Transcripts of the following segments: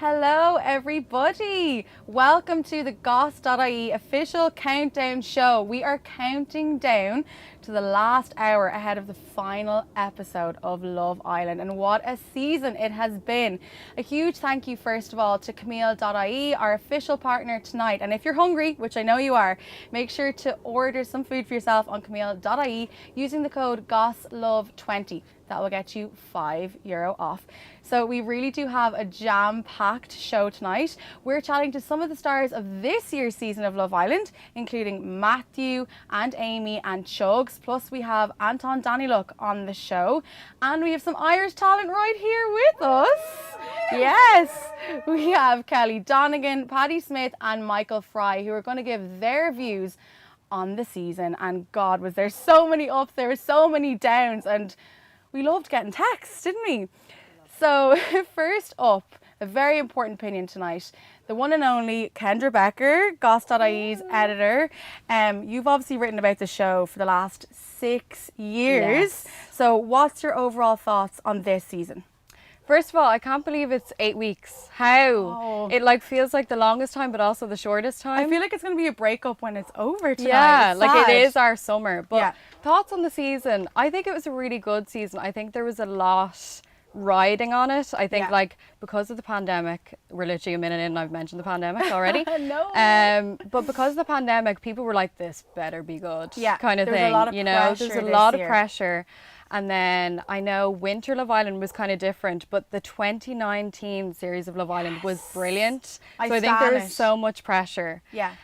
Hello everybody! Welcome to the Goss.ie official countdown show. We are counting down to the last hour ahead of the final episode of Love Island. And what a season it has been. A huge thank you, first of all, to Camille.ie, our official partner tonight. And if you're hungry, which I know you are, make sure to order some food for yourself on Camille.ie using the code GOSLOVE20. That will get you €5 off. So we really do have a jam-packed show tonight. We're chatting to some of the stars of this year's season of Love Island, including Matthew and Amy and Chugs. Plus we have Anton Daniluk on the show. And we have some Irish talent right here with us. Yes, we have Kelly Donegan, Paddy Smith and Michael Fry, who are going to give their views on the season. And God, was there so many ups, there were so many downs, and we loved getting texts, didn't we? So first up, a very important opinion tonight. The one and only Kendra Becker, Goss.ie's editor. You've obviously written about the show for the last 6 years. Yes. So what's your overall thoughts on this season? First of all, I can't believe it's 8 weeks. How? Oh. It feels like the longest time, but also the shortest time. I feel like it's going to be a breakup when it's over tonight. Yeah, it's like sad. it is our summer. But thoughts on the season? I think it was a really good season. I think there was a lot riding on it. I think because of the pandemic, we're literally a minute in and I've mentioned the pandemic already. No. But because of the pandemic, people were like, this better be good. Yeah, kind of there thing. Was a lot of there's a lot of pressure. And then I know Winter Love Island was kind of different, but the 2019 series of Love Island was brilliant. So I think there was so much pressure. Yeah.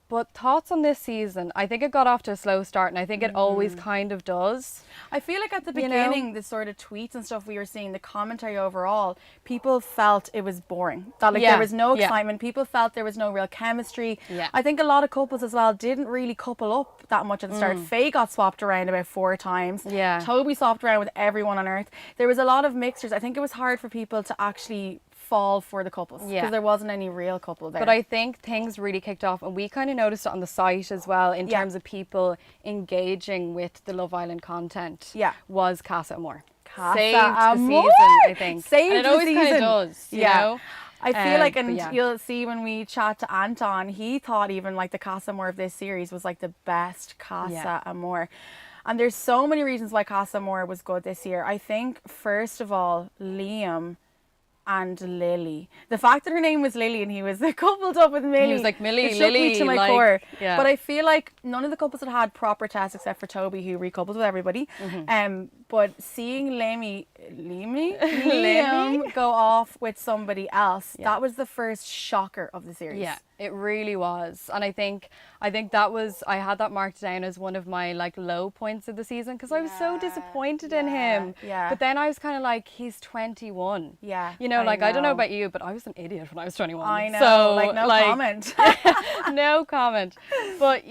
But thoughts on this season? I think it got off to a slow start, and I think it always kind of does. I feel like at the beginning, the sort of tweets and stuff we were seeing, the commentary overall, people felt it was boring. That there was no excitement. People felt there was no real chemistry. Yeah. I think a lot of couples as well didn't really couple up that much at the start. Faye got swapped around about 4 times. Yeah. Toby swapped around with everyone on earth. There was a lot of mixtures. I think it was hard for people to actually fall for the couples because there wasn't any real couple there. But I think things really kicked off, and we kind of noticed it on the site as well in terms of people engaging with the Love Island content. Was Casa Amor. Saved the season, I think. Saved and it always kind of does, you know? I feel like, and you'll see when we chat to Anton, he thought even like the Casa Amor of this series was like the best Casa Amor. And there's so many reasons why Casa Amor was good this year. I think, first of all, Liam and Lily. The fact that her name was Lily and he was coupled up with Millie. He was like, Millie, it shook Lily. me to my core. Yeah. But I feel like none of the couples had proper tests except for Toby, who recoupled with everybody. But seeing Liam go off with somebody else, that was the first shocker of the series. Yeah, it really was. And I think that was, I had that marked down as one of my low points of the season because I was so disappointed in him. Yeah. But then I was kind of like, he's 21. Yeah. I don't know about you, but I was an idiot when I was 21. I know. So, no comment. No comment. But,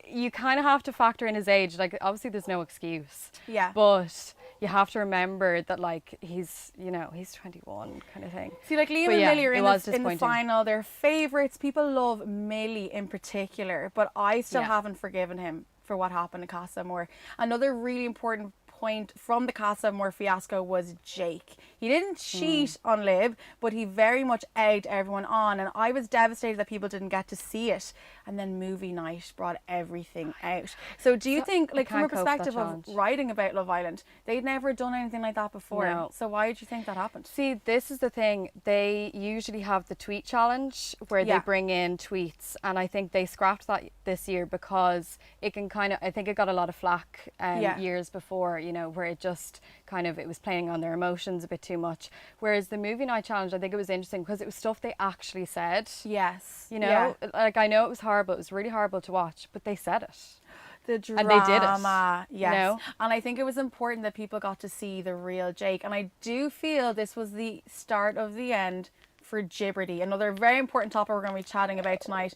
you kind of have to factor in his age. Obviously there's no excuse. Yeah. But you have to remember that he's 21 kind of thing. See, Liam and Millie are in the final. They're favourites. People love Millie in particular, but I still haven't forgiven him for what happened to Casa Amor. Another really important point from the Casa Amor fiasco was Jake. He didn't cheat on Lib, but he very much egged everyone on, and I was devastated that people didn't get to see it. And then movie night brought everything out. So do you think, from a perspective of writing about Love Island, they'd never done anything like that before? No. So why did you think that happened? See, this is the thing. They usually have the tweet challenge where they bring in tweets, and I think they scrapped that this year because it can I think it got a lot of flack years before, where it just it was playing on their emotions a bit too much. Whereas the movie night challenge, I think it was interesting because it was stuff they actually said. Yes. I know it was horrible. It was really horrible to watch, but they said it. The drama, and they did it. Yes. And I think it was important that people got to see the real Jake. And I do feel this was the start of the end for Gibberty. Another very important topic we're going to be chatting about tonight.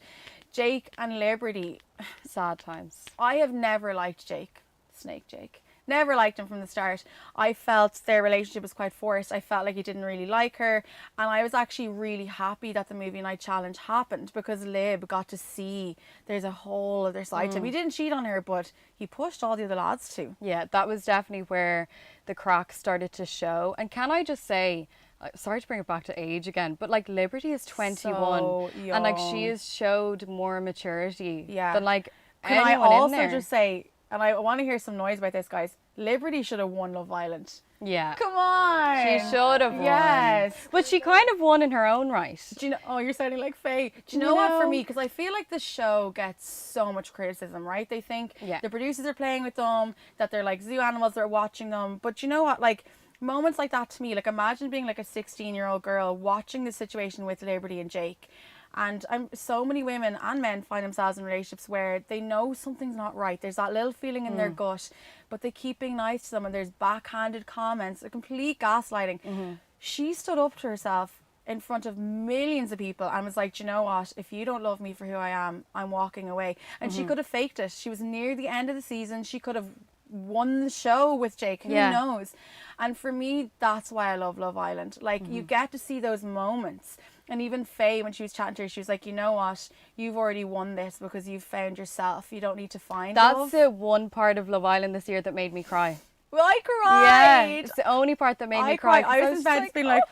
Jake and Liberty. Sad times. I have never liked Jake. Snake Jake. Never liked him from the start. I felt their relationship was quite forced. I felt like he didn't really like her. And I was actually really happy that the movie night challenge happened because Lib got to see there's a whole other side to him. He didn't cheat on her, but he pushed all the other lads too. Yeah, that was definitely where the crack started to show. And can I just say, sorry to bring it back to age again, but Liberty is 21 so young. and she has showed more maturity than Can anyone I also in there. just say, and I want to hear some noise about this, guys. Liberty should have won Love Island. Yeah. Come on. She should have won. Yes. But she kind of won in her own right. Do you know, oh, you're sounding like Faye. Do you know what, for me, because I feel like the show gets so much criticism, right? They think the producers are playing with them, that they're like zoo animals that are watching them. But you know what, like, moments like that to me, like, imagine being like a 16-year-old girl watching the situation with Liberty and Jake. And so many women and men find themselves in relationships where they know something's not right. There's that little feeling in their gut, but they keep being nice to them, and there's backhanded comments, a complete gaslighting. She stood up to herself in front of millions of people and was like, do you know what? If you don't love me for who I am, I'm walking away. And she could have faked it. She was near the end of the season. She could have won the show with Jake. Who knows? And for me, that's why I love Love Island. Like, you get to see those moments. And even Faye, when she was chatting to her, she was like, you know what? You've already won this because you've found yourself. You don't need to find love. That's the one part of Love Island this year that made me cry. Well, I cried. Yeah, it's the only part that made me cry. I was in bed being like,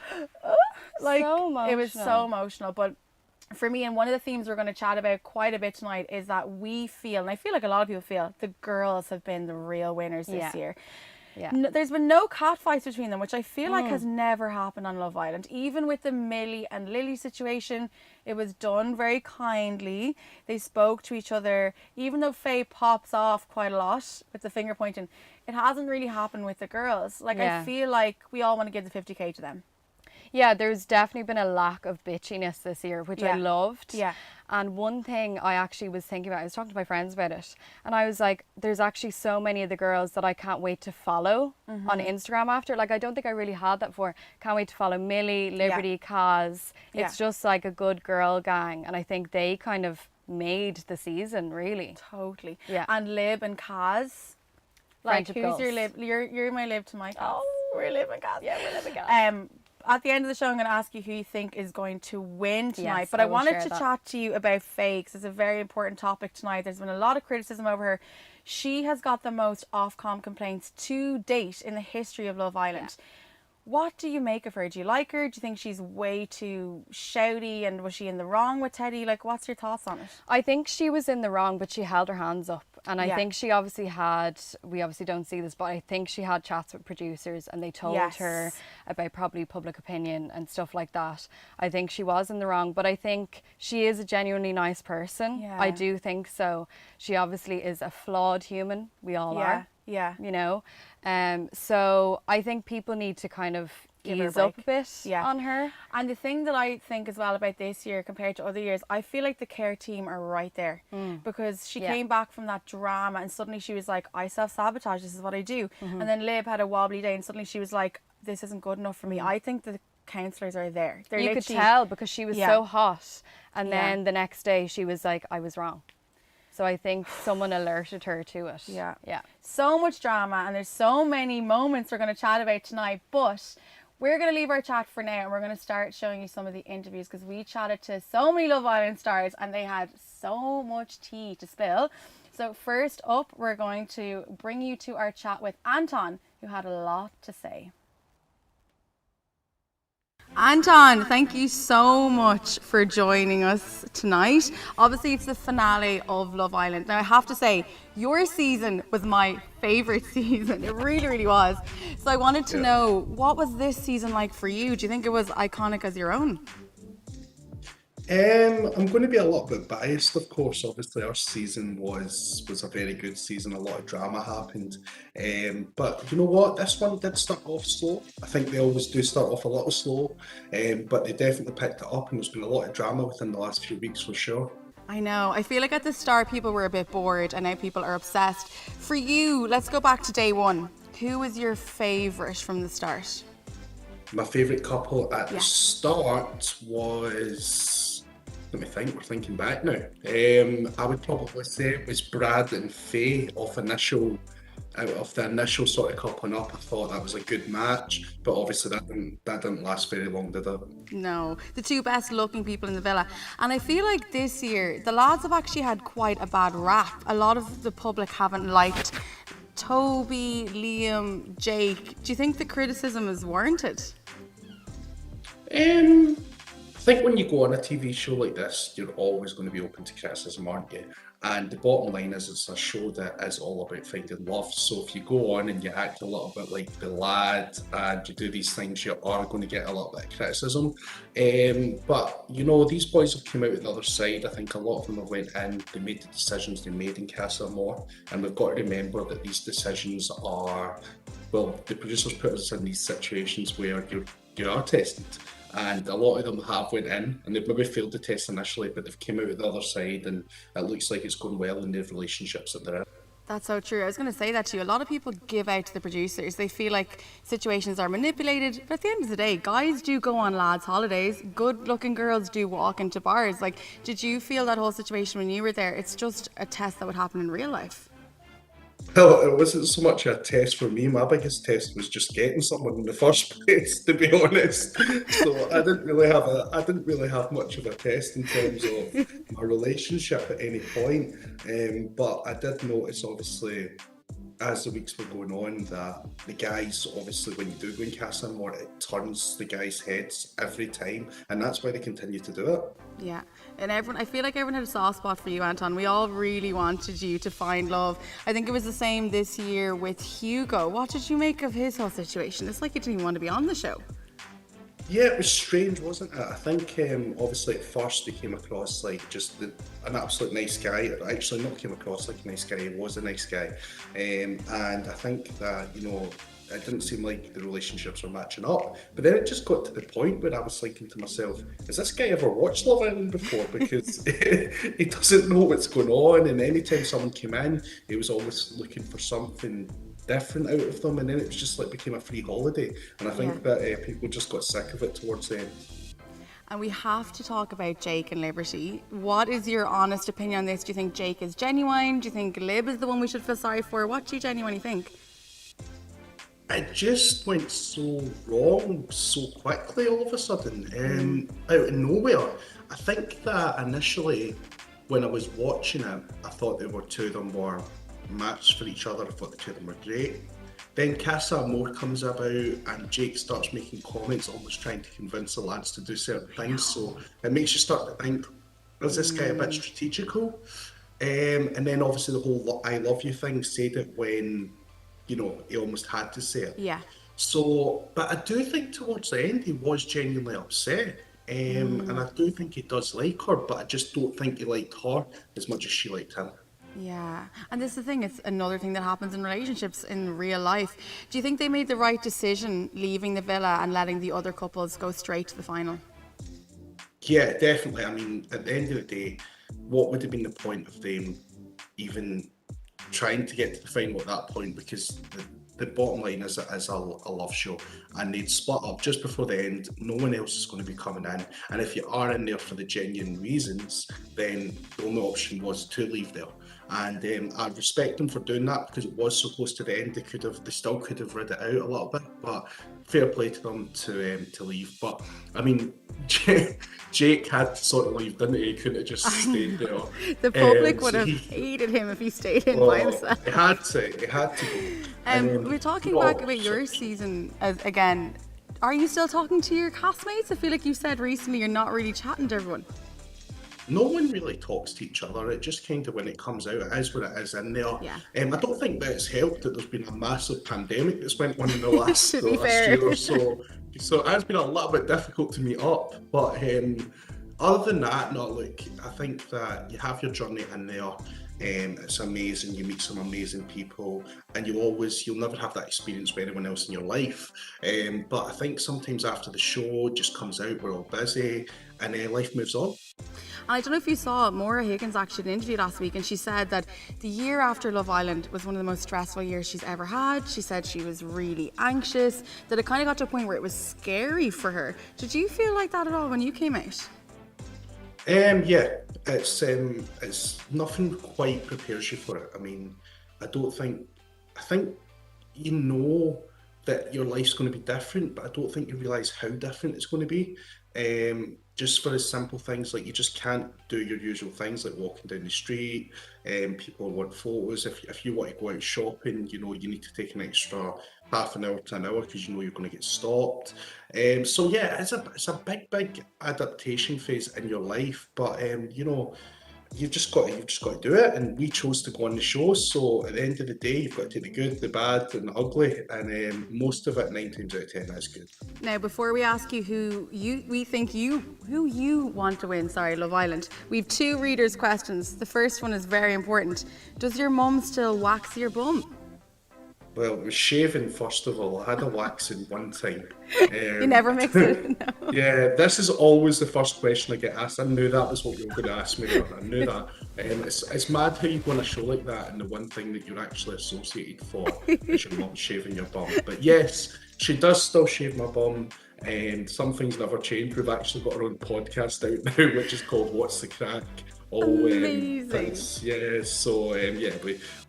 like, so emotional. It was so emotional. But for me, and one of the themes we're going to chat about quite a bit tonight is that we feel, and I feel like a lot of people feel, the girls have been the real winners this year. Yeah. There's been no catfights between them, which I feel like has never happened on Love Island. Even with the Millie and Lily situation, it was done very kindly. They spoke to each other. Even though Faye pops off quite a lot with the finger pointing, it hasn't really happened with the girls. Like, I feel like we all want to give the 50k to them. Yeah, there's definitely been a lack of bitchiness this year, which I loved. Yeah. And one thing I actually was thinking about, I was talking to my friends about it, and I was like, there's actually so many of the girls that I can't wait to follow on Instagram after. Like, I don't think I really had that before. Can't wait to follow Millie, Liberty, Kaz. It's just like a good girl gang, and I think they kind of made the season, really. Totally. Yeah. And Lib and Kaz. Like, Friendship who's goals. your Lib? You're my Lib to my Kaz. Oh, we're Lib and Kaz. Yeah, we're Lib and Kaz. At the end of the show, I'm going to ask you who you think is going to win tonight. Yes, but I wanted to that. chat to you about Faye, because it's a very important topic tonight. There's been a lot of criticism over her. She has got the most Ofcom complaints to date in the history of Love Island. Yeah. What do you make of her? Do you like her? Do you think she's way too shouty? And was she in the wrong with Teddy? Like, what's your thoughts on it? I think she was in the wrong, but she held her hands up. And I think she obviously had, we obviously don't see this, but I think she had chats with producers and they told her about probably public opinion and stuff like that. I think she was in the wrong, but I think she is a genuinely nice person. Yeah. I do think so. She obviously is a flawed human. We all are. Yeah. You know? So I think people need to kind of ease up a bit on her. And the thing that I think as well about this year compared to other years, I feel like the care team are right there, because she came back from that drama and suddenly she was like, I self-sabotage, this is what I do. And then Lib had a wobbly day and suddenly she was like, this isn't good enough for me. I think the counsellors are there. You could tell because she was so hot, and then the next day she was like, I was wrong. So I think someone alerted her to it. Yeah. Yeah. So much drama, and there's so many moments we're going to chat about tonight, but we're going to leave our chat for now and we're going to start showing you some of the interviews, because we chatted to so many Love Island stars and they had so much tea to spill. So first up, we're going to bring you to our chat with Anton, who had a lot to say. Anton, thank you so much for joining us tonight. Obviously, it's the finale of Love Island. Now, I have to say, your season was my favourite season. It really, really was. So I wanted to know, what was this season like for you? Do you think it was iconic as your own? I'm going to be a little bit biased, of course. Obviously, our season was a very good season. A lot of drama happened. But you know what? This one did start off slow. I think they always do start off a little slow. But they definitely picked it up, and there's been a lot of drama within the last few weeks for sure. I know. I feel like at the start people were a bit bored and now people are obsessed. For you, let's go back to day one. Who was your favourite from the start? My favourite couple at the start was... Let me think, we're thinking back now. I would probably say it was Brad and Faye out of the initial sort of coupling up. I thought that was a good match, but obviously that didn't last very long, did it? No, the two best looking people in the villa. And I feel like this year, the lads have actually had quite a bad rap. A lot of the public haven't liked Toby, Liam, Jake. Do you think the criticism is warranted? I think when you go on a TV show like this, you're always going to be open to criticism, aren't you? And the bottom line is it's a show that is all about finding love. So if you go on and you act a little bit like the lad and you do these things, you are going to get a little bit of criticism. But, you know, these boys have come out at the other side. I think a lot of them have went in, they made the decisions they made in Casa Amor. And we've got to remember that these decisions are, well, the producers put us in these situations where you are tested. And a lot of them have went in and they've maybe failed the test initially, but they've come out at the other side and it looks like it's going well in the relationships that they're in. That's so true. I was going to say that to you. A lot of people give out to the producers. They feel like situations are manipulated. But at the end of the day, guys do go on lads' holidays. Good looking girls do walk into bars. Like, did you feel that whole situation when you were there? It's just a test that would happen in real life. Well, it wasn't so much a test for me. My biggest test was just getting someone in the first place, to be honest. So I didn't really have much of a test in terms of my relationship at any point. But I did notice, obviously, as the weeks were going on, that the guys, obviously, when you do go in Casa Amor, it turns the guys' heads every time, and that's why they continue to do it. Yeah, and I feel like everyone had a soft spot for you, Anton. We all really wanted you to find love. I think it was the same this year with Hugo. What did you make of his whole situation? It's like you didn't even want to be on the show. Yeah, it was strange, wasn't it? I think obviously at first he came across like just an absolute nice guy. Actually, not came across like a nice guy, he was a nice guy. And I think that, you know, it didn't seem like the relationships were matching up. But then it just got to the point where I was thinking to myself, has this guy ever watched Love Island before? Because he doesn't know what's going on. And anytime someone came in, he was always looking for something different out of them. And then it was just like became a free holiday. And I think that people just got sick of it towards the end. And we have to talk about Jake and Liberty. What is your honest opinion on this? Do you think Jake is genuine? Do you think Lib is the one we should feel sorry for? What do you genuinely think? It just went so wrong so quickly all of a sudden, out of nowhere. I think that initially when I was watching it, I thought two of them were matched for each other. I thought the two of them were great. Then Casa Amor comes about and Jake starts making comments, almost trying to convince the lads to do certain things. So it makes you start to think, is this guy a bit strategical? And then obviously the whole I love you thing, said it when, you know, he almost had to say it. Yeah. So, but I do think towards the end he was genuinely upset. And I do think he does like her, but I just don't think he liked her as much as she liked him. Yeah, and this is the thing, it's another thing that happens in relationships in real life. Do you think they made the right decision leaving the villa and letting the other couples go straight to the final? Yeah, definitely. I mean, at the end of the day, what would have been the point of them even trying to get to the final at that point? Because the bottom line is it is a love show, and they'd split up just before the end. No one else is going to be coming in, and if you are in there for the genuine reasons, then the only option was to leave there. And I respect them for doing that because it was so close to the end. They still could have read it out a little bit, but fair play to them to leave. But I mean, Jake had to sort of leave, didn't he? He couldn't have just stayed there. The public would have hated him if he stayed in by himself. He had to go. We're talking back about your season again. Are you still talking to your castmates? I feel like you said recently you're not really chatting to everyone. No one really talks to each other. It just kind of, when it comes out, it is what it is in there. Yeah. I don't think that it's helped that there's been a massive pandemic that's went on in the last, To be last fair. year or so. So it has been a little bit difficult to meet up. But other than that, no, look, I think that you have your journey in there. It's amazing. You meet some amazing people, and you'll never have that experience with anyone else in your life. But I think sometimes after the show just comes out, we're all busy, and life moves on. I don't know if you saw, Maura Higgins actually did an interview last week, and she said that the year after Love Island was one of the most stressful years she's ever had. She said she was really anxious, that it kind of got to a point where it was scary for her. Did you feel like that at all when you came out? Yeah, it's nothing quite prepares you for it. I mean, I think you know that your life's going to be different, but I don't think you realise how different it's going to be. Just for as simple things like you just can't do your usual things like walking down the street. People want photos. If you want to go out shopping, you know, you need to take an extra half an hour to an hour because you know you're going to get stopped. So yeah, it's a big adaptation phase in your life. But you know, you've just got to do it, and we chose to go on the show. So at the end of the day, you've got to take the good, the bad, and the ugly, and most of it 9 times out of 10 is good. Now, before we ask you who you want to win, Love Island, we've 2 readers' questions. The first one is very important. Does your mum still wax your bum? Well, it was shaving, first of all. I had a waxing one time. You never mix it? No. Yeah, this is always the first question I get asked. I knew that was what you were going to ask me. I knew that. It's mad how you go on a show like that and the one thing that you're actually associated for is your mum shaving your bum. But yes, she does still shave my bum. And some things never change. We've actually got our own podcast out now, which is called What's the Crack? Amazing. So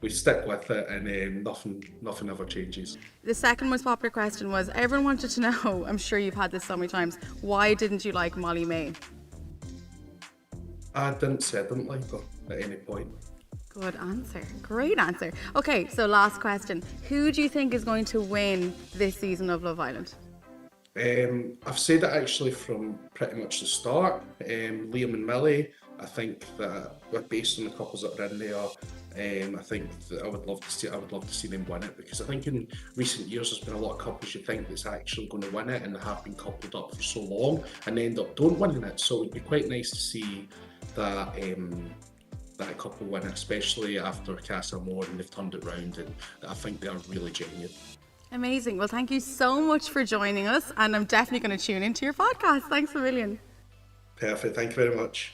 we stick with it, and nothing ever changes. The second most popular question was, everyone wanted to know, I'm sure you've had this so many times, why didn't you like Molly-Mae? I didn't say I didn't like her at any point. Good answer. Great answer. Okay, so last question. Who do you think is going to win this season of Love Island? I've said it actually from pretty much the start. Liam and Millie. I think that based on the couples that are in there, I think that I would love to see them win it, because I think in recent years there's been a lot of couples you think that's actually going to win it and they have been coupled up for so long and they end up don't winning it. So it would be quite nice to see that that couple win it, especially after Casa Amor and they've turned it round, and I think they are really genuine. Amazing. Well, thank you so much for joining us, and I'm definitely going to tune into your podcast. Thanks a million. Perfect. Thank you very much.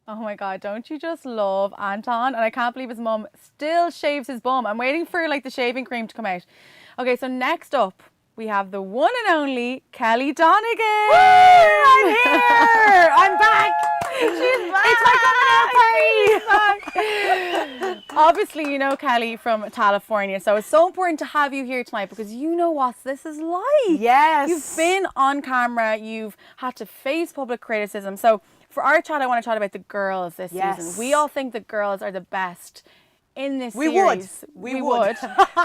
Oh my God, don't you just love Anton? And I can't believe his mum still shaves his bum. I'm waiting for like the shaving cream to come out. Okay, so next up, we have the one and only Kelly Donegan. Woo! I'm here! I'm back! She's back! It's my coming out party! Obviously, you know Kelly from California, so it's so important to have you here tonight because you know what this is like. Yes. You've been on camera, you've had to face public criticism. So for our chat, I want to chat about the girls this season. We all think the girls are the best in this series. We would.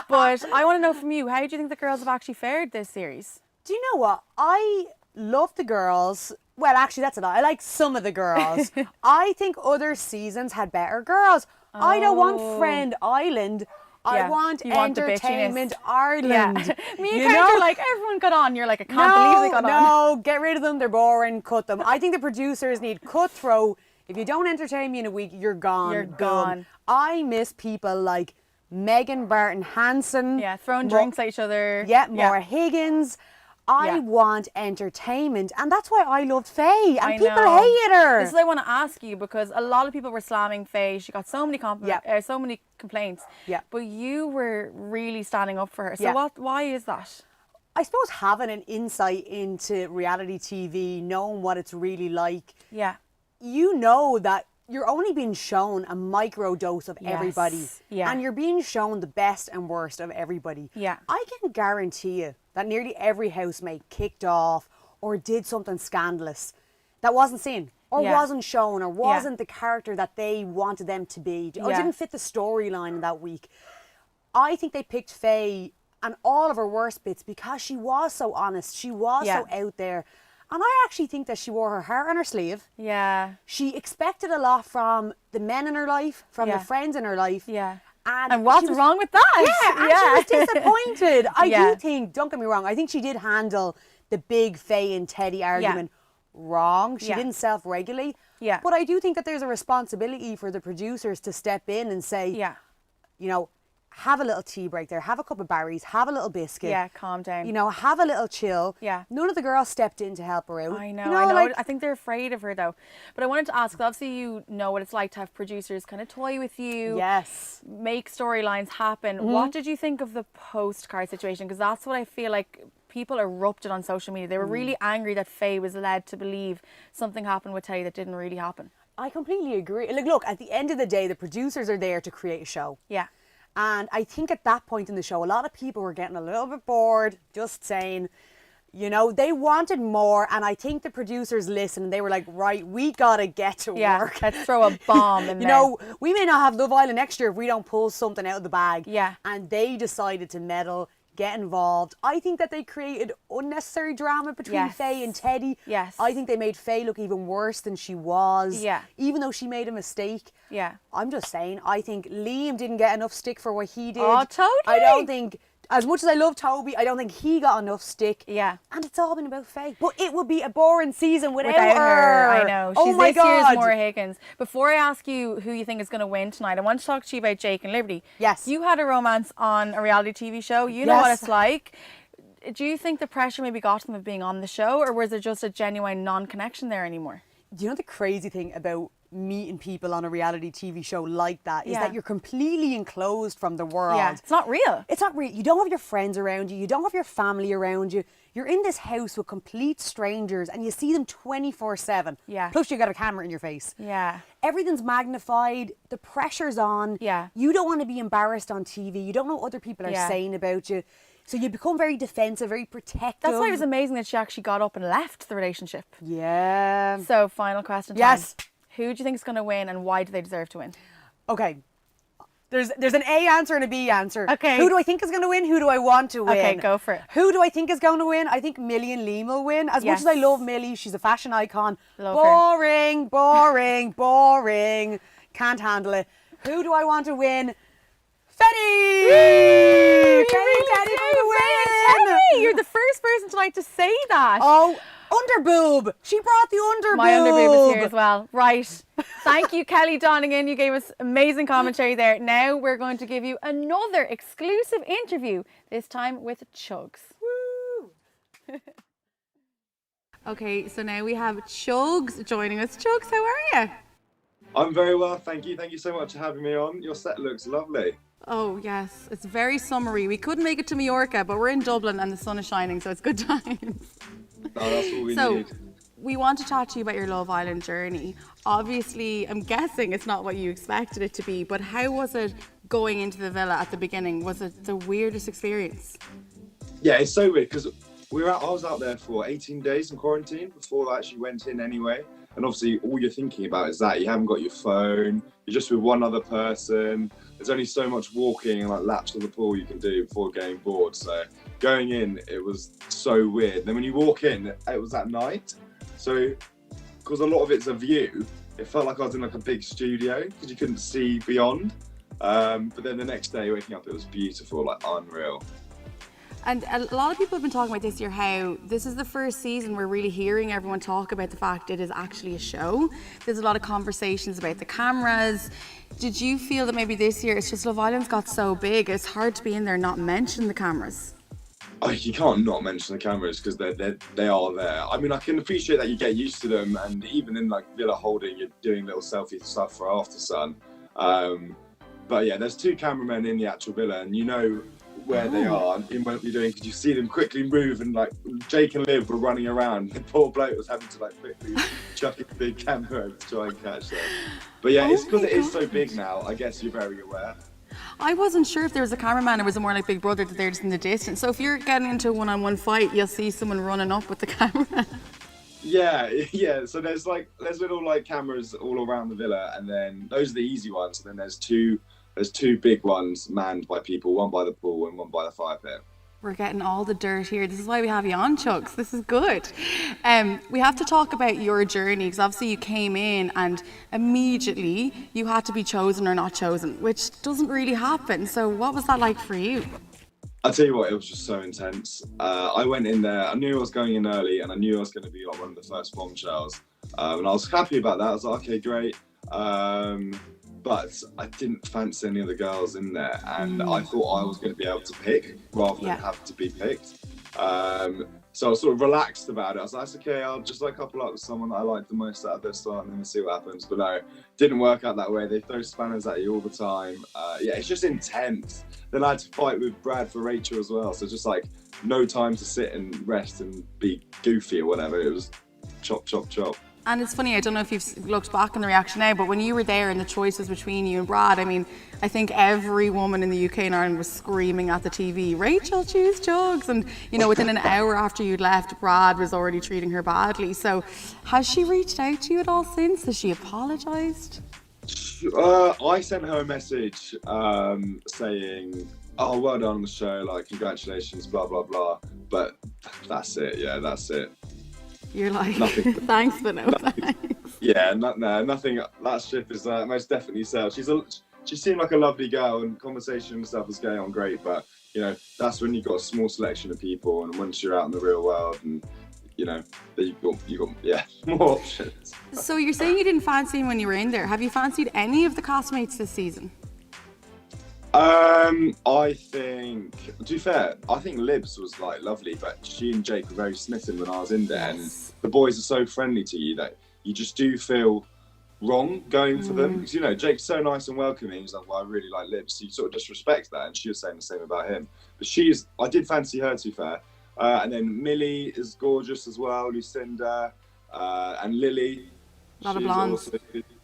But I want to know from you, how do you think the girls have actually fared this series? Do you know what? I love the girls. Well, actually, that's a lie. I like some of the girls. I think other seasons had better girls. I don't want Friend Island. I want Entertainment Ireland. Yeah. Me and Kate are like, everyone got on. You're like, I can't believe they got on. No, get rid of them. They're boring. Cut them. I think the producers need cutthroat. If you don't entertain me in a week, you're gone. You're gone. I miss people like Megan Barton Hansen. Yeah, throwing drinks at each other. Yeah, Maura Higgins. I want entertainment, and that's why I loved Faye, and people hated her. This is what I want to ask you, because a lot of people were slamming Faye. She got so many so many complaints. Yeah. But you were really standing up for her. So why is that? I suppose having an insight into reality TV, knowing what it's really like. Yeah. You know that you're only being shown a micro dose of everybody. Yeah. And you're being shown the best and worst of everybody. Yeah. I can guarantee you that nearly every housemate kicked off or did something scandalous that wasn't seen or wasn't shown or wasn't the character that they wanted them to be or didn't fit the storyline in that week. I think they picked Faye and all of her worst bits because she was so honest. She was so out there. And I actually think that she wore her heart on her sleeve. Yeah. She expected a lot from the men in her life, from the friends in her life. Yeah. And what's wrong with that? Yeah, and she was disappointed. I do think, don't get me wrong, I think she did handle the big Faye and Teddy argument wrong. She didn't self-regulate. Yeah. But I do think that there's a responsibility for the producers to step in and say, you know, have a little tea break there, have a cup of Barry's, have a little biscuit. Yeah, calm down. You know, have a little chill. Yeah. None of the girls stepped in to help her out. I know, you know, I know. like, I think they're afraid of her though. But I wanted to ask, obviously you know what it's like to have producers kind of toy with you. Yes. Make storylines happen. What did you think of the postcard situation? Because that's what I feel like people erupted on social media. They were really angry that Faye was led to believe something happened with Teddy that didn't really happen. I completely agree. Like, look, at the end of the day, the producers are there to create a show. Yeah. And I think at that point in the show, a lot of people were getting a little bit bored, just saying, you know, they wanted more. And I think the producers listened and they were like, right, we got to get to work. Let's throw a bomb in You there. know, we may not have Love Island next year if we don't pull something out of the bag. Yeah. And they decided to meddle, get involved. I think that they created unnecessary drama between Faye and Teddy. Yes. I think they made Faye look even worse than she was. Yeah. Even though she made a mistake. Yeah. I'm just saying, I think Liam didn't get enough stick for what he did. Oh, totally. I don't think, as much as I love Toby, I don't think he got enough stick. Yeah. And it's all been about Faye. But it would be a boring season without her. I know. She's oh my this year's God. Maura Higgins. Before I ask you who you think is going to win tonight, I want to talk to you about Jake and Liberty. Yes. You had a romance on a reality TV show. You know what it's like. Do you think the pressure maybe got them of being on the show, or was there just a genuine non-connection there anymore? Do you know the crazy thing about meeting people on a reality TV show like that is that you're completely enclosed from the world. Yeah, it's not real. It's not real. You don't have your friends around you. You don't have your family around you. You're in this house with complete strangers and you see them 24/7. Yeah. Plus you got a camera in your face. Yeah. Everything's magnified. The pressure's on. Yeah. You don't want to be embarrassed on TV. You don't know what other people are saying about you. So you become very defensive, very protective. That's why it was amazing that she actually got up and left the relationship. Yeah. So, final question time. Yes. Who do you think is going to win and why do they deserve to win? Okay. There's an A answer and a B answer. Okay. Who do I think is going to win? Who do I want to win? Okay, go for it. Who do I think is going to win? I think Millie and Liam will win. As much as I love Millie, she's a fashion icon. Love her. Boring. Can't handle it. Who do I want to win? Fetty! Teddy for the win! Teddy, you're the first person tonight to say that. Oh, underboob. She brought the underboob. My underboob is here as well. Right. Thank you, Kelly Donegan. You gave us amazing commentary there. Now we're going to give you another exclusive interview, this time with Chugs. Woo! Okay, so now we have Chugs joining us. Chugs, how are you? I'm very well, thank you. Thank you so much for having me on. Your set looks lovely. Oh, yes. It's very summery. We couldn't make it to Mallorca, but we're in Dublin and the sun is shining, so it's good times. Oh, that's what we need. We want to chat to you about your Love Island journey. Obviously, I'm guessing it's not what you expected it to be, but how was it going into the villa at the beginning? Was it the weirdest experience? Yeah, it's so weird because I was out there for 18 days in quarantine before I actually went in anyway. And obviously all you're thinking about is that you haven't got your phone, you're just with one other person. There's only so much walking and like laps of the pool you can do before getting bored. So going in, it was so weird. Then when you walk in, it was at night. So because a lot of it's a view, it felt like I was in like a big studio because you couldn't see beyond. But then the next day waking up, it was beautiful, like unreal. And a lot of people have been talking about this year how this is the first season we're really hearing everyone talk about the fact it is actually a show. There's a lot of conversations about the cameras. Did you feel that maybe this year it's just Love Island's got so big, it's hard to be in there and not mention the cameras? Oh, you can't not mention the cameras because they are there. I mean, I can appreciate that you get used to them, and even in like Villa Holding, you're doing little selfie stuff for After Sun. But yeah, there's two cameramen in the actual villa, and you know where they are in what you're doing because you see them quickly move, and like Jake and Liv were running around. The poor bloke was having to like quickly chuck a big camera over to try and catch them. But yeah, it's because it is so big now. I guess you're very aware. I wasn't sure if there was a cameraman or was it more like Big Brother that they're just in the distance. So if you're getting into a one-on-one fight, you'll see someone running up with the camera. Yeah. So there's little like cameras all around the villa, and then those are the easy ones. And then there's two big ones manned by people, one by the pool and one by the fire pit. We're getting all the dirt here. This is why we have you on, Chugs. This is good. We have to talk about your journey because obviously you came in and immediately you had to be chosen or not chosen, which doesn't really happen. So what was that like for you? I'll tell you what, it was just so intense. I went in there, I knew I was going in early and I knew I was going to be like one of the first bombshells. And I was happy about that. I was like, okay, great. but I didn't fancy any of the girls in there, and I thought I was going to be able to pick rather than have to be picked. So I was sort of relaxed about it. I was like, okay, I'll just like couple up with someone that I like the most out of this one and then we'll see what happens. But no, didn't work out that way. They throw spanners at you all the time. It's just intense. Then I had to fight with Brad for Rachel as well. So just like no time to sit and rest and be goofy or whatever. It was chop, chop, chop. And it's funny, I don't know if you've looked back on the reaction now, but when you were there and the choices between you and Brad, I mean, I think every woman in the UK and Ireland was screaming at the TV, Rachel, choose Jugs. And, you know, within an hour after you'd left, Brad was already treating her badly. So has she reached out to you at all since? Has she apologised? I sent her a message saying, oh, well done on the show, like, congratulations, blah, blah, blah. But that's it, that's it. You're like, nothing. Thanks, but no thanks. Yeah, nothing. That ship is most definitely sailed. She seemed like a lovely girl, and conversation and stuff was going on great. But you know, that's when you've got a small selection of people, and once you're out in the real world, and you know, you got more options. So you're saying you didn't fancy him when you were in there. Have you fancied any of the castmates this season? I think, to be fair, I think Libs was like lovely, but she and Jake were very smitten when I was in there, and the boys are so friendly to you that you just do feel wrong going for them, because you know, Jake's so nice and welcoming. He's like, well, I really like Libs, so you sort of just respect that, and she was saying the same about him. But I did fancy her, to be fair. And then Millie is gorgeous as well, Lucinda, and Lily. A lot of blondes.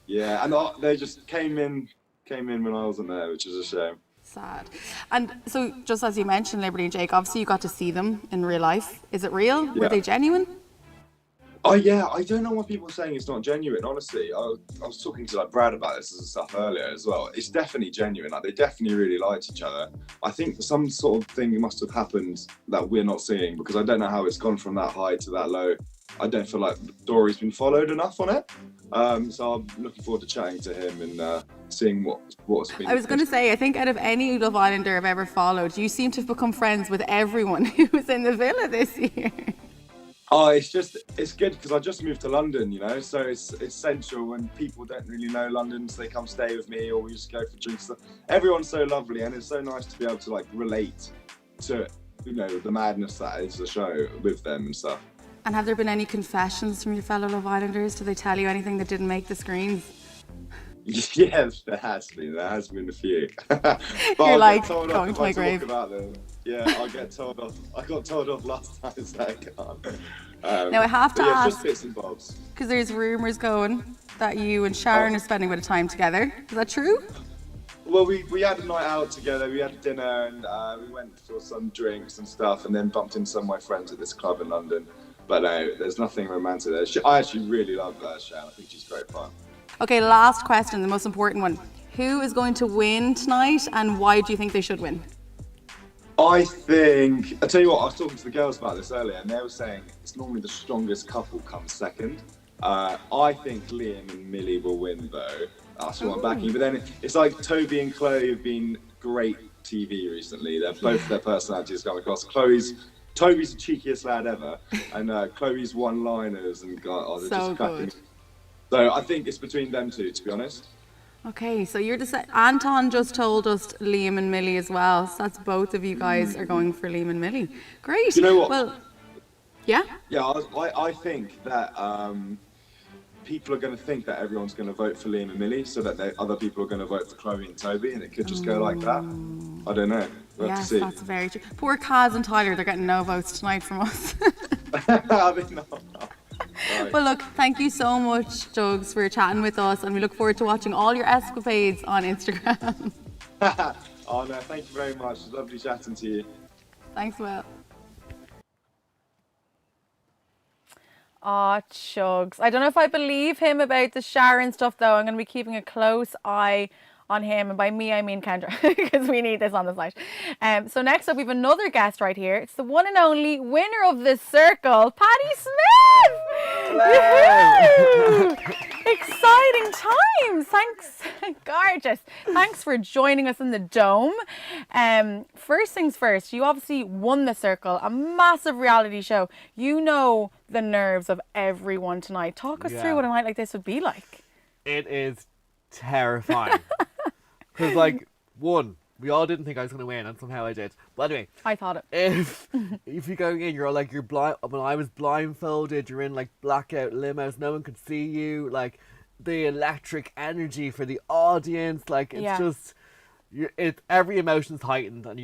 Yeah, and they just came in when I wasn't there, which is a shame. Sad. And so, just as you mentioned, Liberty and Jake, obviously you got to see them in real life. Is it real? Were they genuine? Oh yeah, I don't know why people are saying it's not genuine. Honestly, I was talking to like Brad about this and stuff earlier as well. It's definitely genuine. Like they definitely really liked each other. I think some sort of thing must have happened that we're not seeing, because I don't know how it's gone from that high to that low. I don't feel like Dory's been followed enough on it. So I'm looking forward to chatting to him and seeing what's been. I was going to say, I think out of any Love Islander I've ever followed, you seem to have become friends with everyone who was in the villa this year. Oh, it's good because I just moved to London, you know, so it's central when people don't really know London, so they come stay with me, or we just go for drinks. Everyone's so lovely, and it's so nice to be able to like relate to, you know, the madness that is the show with them and stuff. And have there been any confessions from your fellow Love Islanders? Did they tell you anything that didn't make the screens? Yes, there has been a few. But you're like, going to my grave. About them. Yeah, I got told off last time, so I can't. Now I have to ask, just bits and bobs. because there's rumours going that you and Sharon are spending a bit of time together. Is that true? Well, we had a night out together. We had dinner and we went for some drinks and stuff, and then bumped into some of my friends at this club in London. But no, there's nothing romantic there. I actually really love Sharon. I think she's great fun. Okay, last question, the most important one. Who is going to win tonight, and why do you think they should win? I'll tell you what, I was talking to the girls about this earlier, and they were saying it's normally the strongest couple comes second. I think Liam and Millie will win, though. That's what I'm backing. But then it's like Toby and Chloe have been great TV recently. Both their personalities come across. Toby's the cheekiest lad ever, and Chloe's one-liners and they're so just cracking. good. So I think it's between them two, to be honest. Okay, so Anton just told us Liam and Millie as well. So that's both of you guys are going for Liam and Millie. Great. You know what? Well, yeah? Yeah, I think that people are going to think that everyone's going to vote for Liam and Millie, so that other people are going to vote for Chloe and Toby, and it could just go like that. I don't know. We'll have to see. That's very true. Poor Kaz and Tyler, they're getting no votes tonight from us. I mean, no. Right. Well, look, thank you so much, Jugs, for chatting with us, and we look forward to watching all your escapades on Instagram. Oh no, thank you very much. It's lovely chatting to you. Thanks, Will. Aw, Chugs. I don't know if I believe him about the Sharon stuff, though. I'm going to be keeping a close eye on him, and by me I mean Kendra, because we need this on the site. So next up we have another guest right here. It's the one and only winner of the circle, Patti Smith. Exciting times. Thanks, gorgeous. Thanks for joining us in the Dome. First things first, you obviously won the circle, a massive reality show. You know the nerves of everyone tonight. Talk us through what a night like this would be like. It is terrifying. Because, like, one, we all didn't think I was going to win, and somehow I did. But anyway, I thought it. If you're going in, you're blind. When I was blindfolded, you're in like blackout limos. No one could see you. Like the electric energy for the audience. Like it's just, every emotion's heightened, and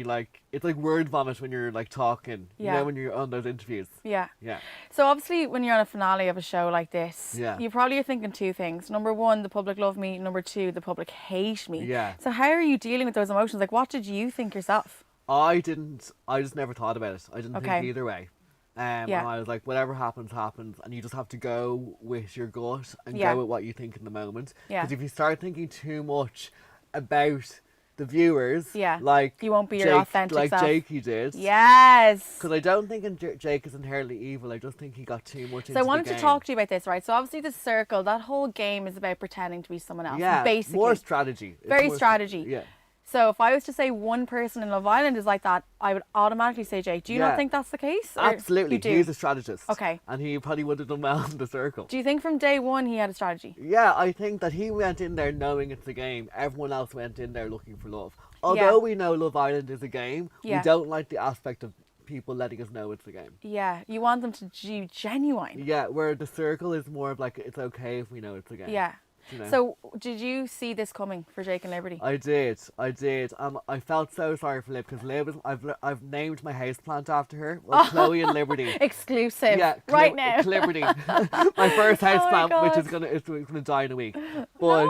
it's like word vomit when you're like talking. You know, when you're on those interviews. Yeah. Yeah. So obviously, when you're on a finale of a show like this, you probably are thinking two things. Number one, the public love me. Number two, the public hate me. Yeah. So how are you dealing with those emotions? Like, what did you think yourself? I just never thought about it. I didn't think either way. And I was like, whatever happens, happens. And you just have to go with your gut and go with what you think in the moment. Because if you start thinking too much about the viewers, like you won't be your authentic like self. Jakey did. Yes. Because I don't think Jake is inherently evil. I just think he got too much into the game. So I wanted to talk to you about this, right? So obviously the circle, that whole game is about pretending to be someone else. Yeah, basically. more strategy. Very strategy. Yeah. So if I was to say one person in Love Island is like that, I would automatically say Jake. Do you not think that's the case? Absolutely. You do? He's a strategist. Okay. And he probably would have done well in the circle. Do you think from day one he had a strategy? Yeah, I think that he went in there knowing it's a game. Everyone else went in there looking for love. Although we know Love Island is a game, we don't like the aspect of people letting us know it's a game. Yeah, you want them to be genuine. Yeah, where the circle is more of like, it's okay if we know it's a game. Yeah. You know? So did you see this coming for Jake and Liberty? I did. I felt so sorry for Lib, because Lib is, I've named my houseplant after her. Well, Chloe and Liberty. Exclusive. Yeah, right now. Liberty. My first houseplant, God. which is gonna die in a week. But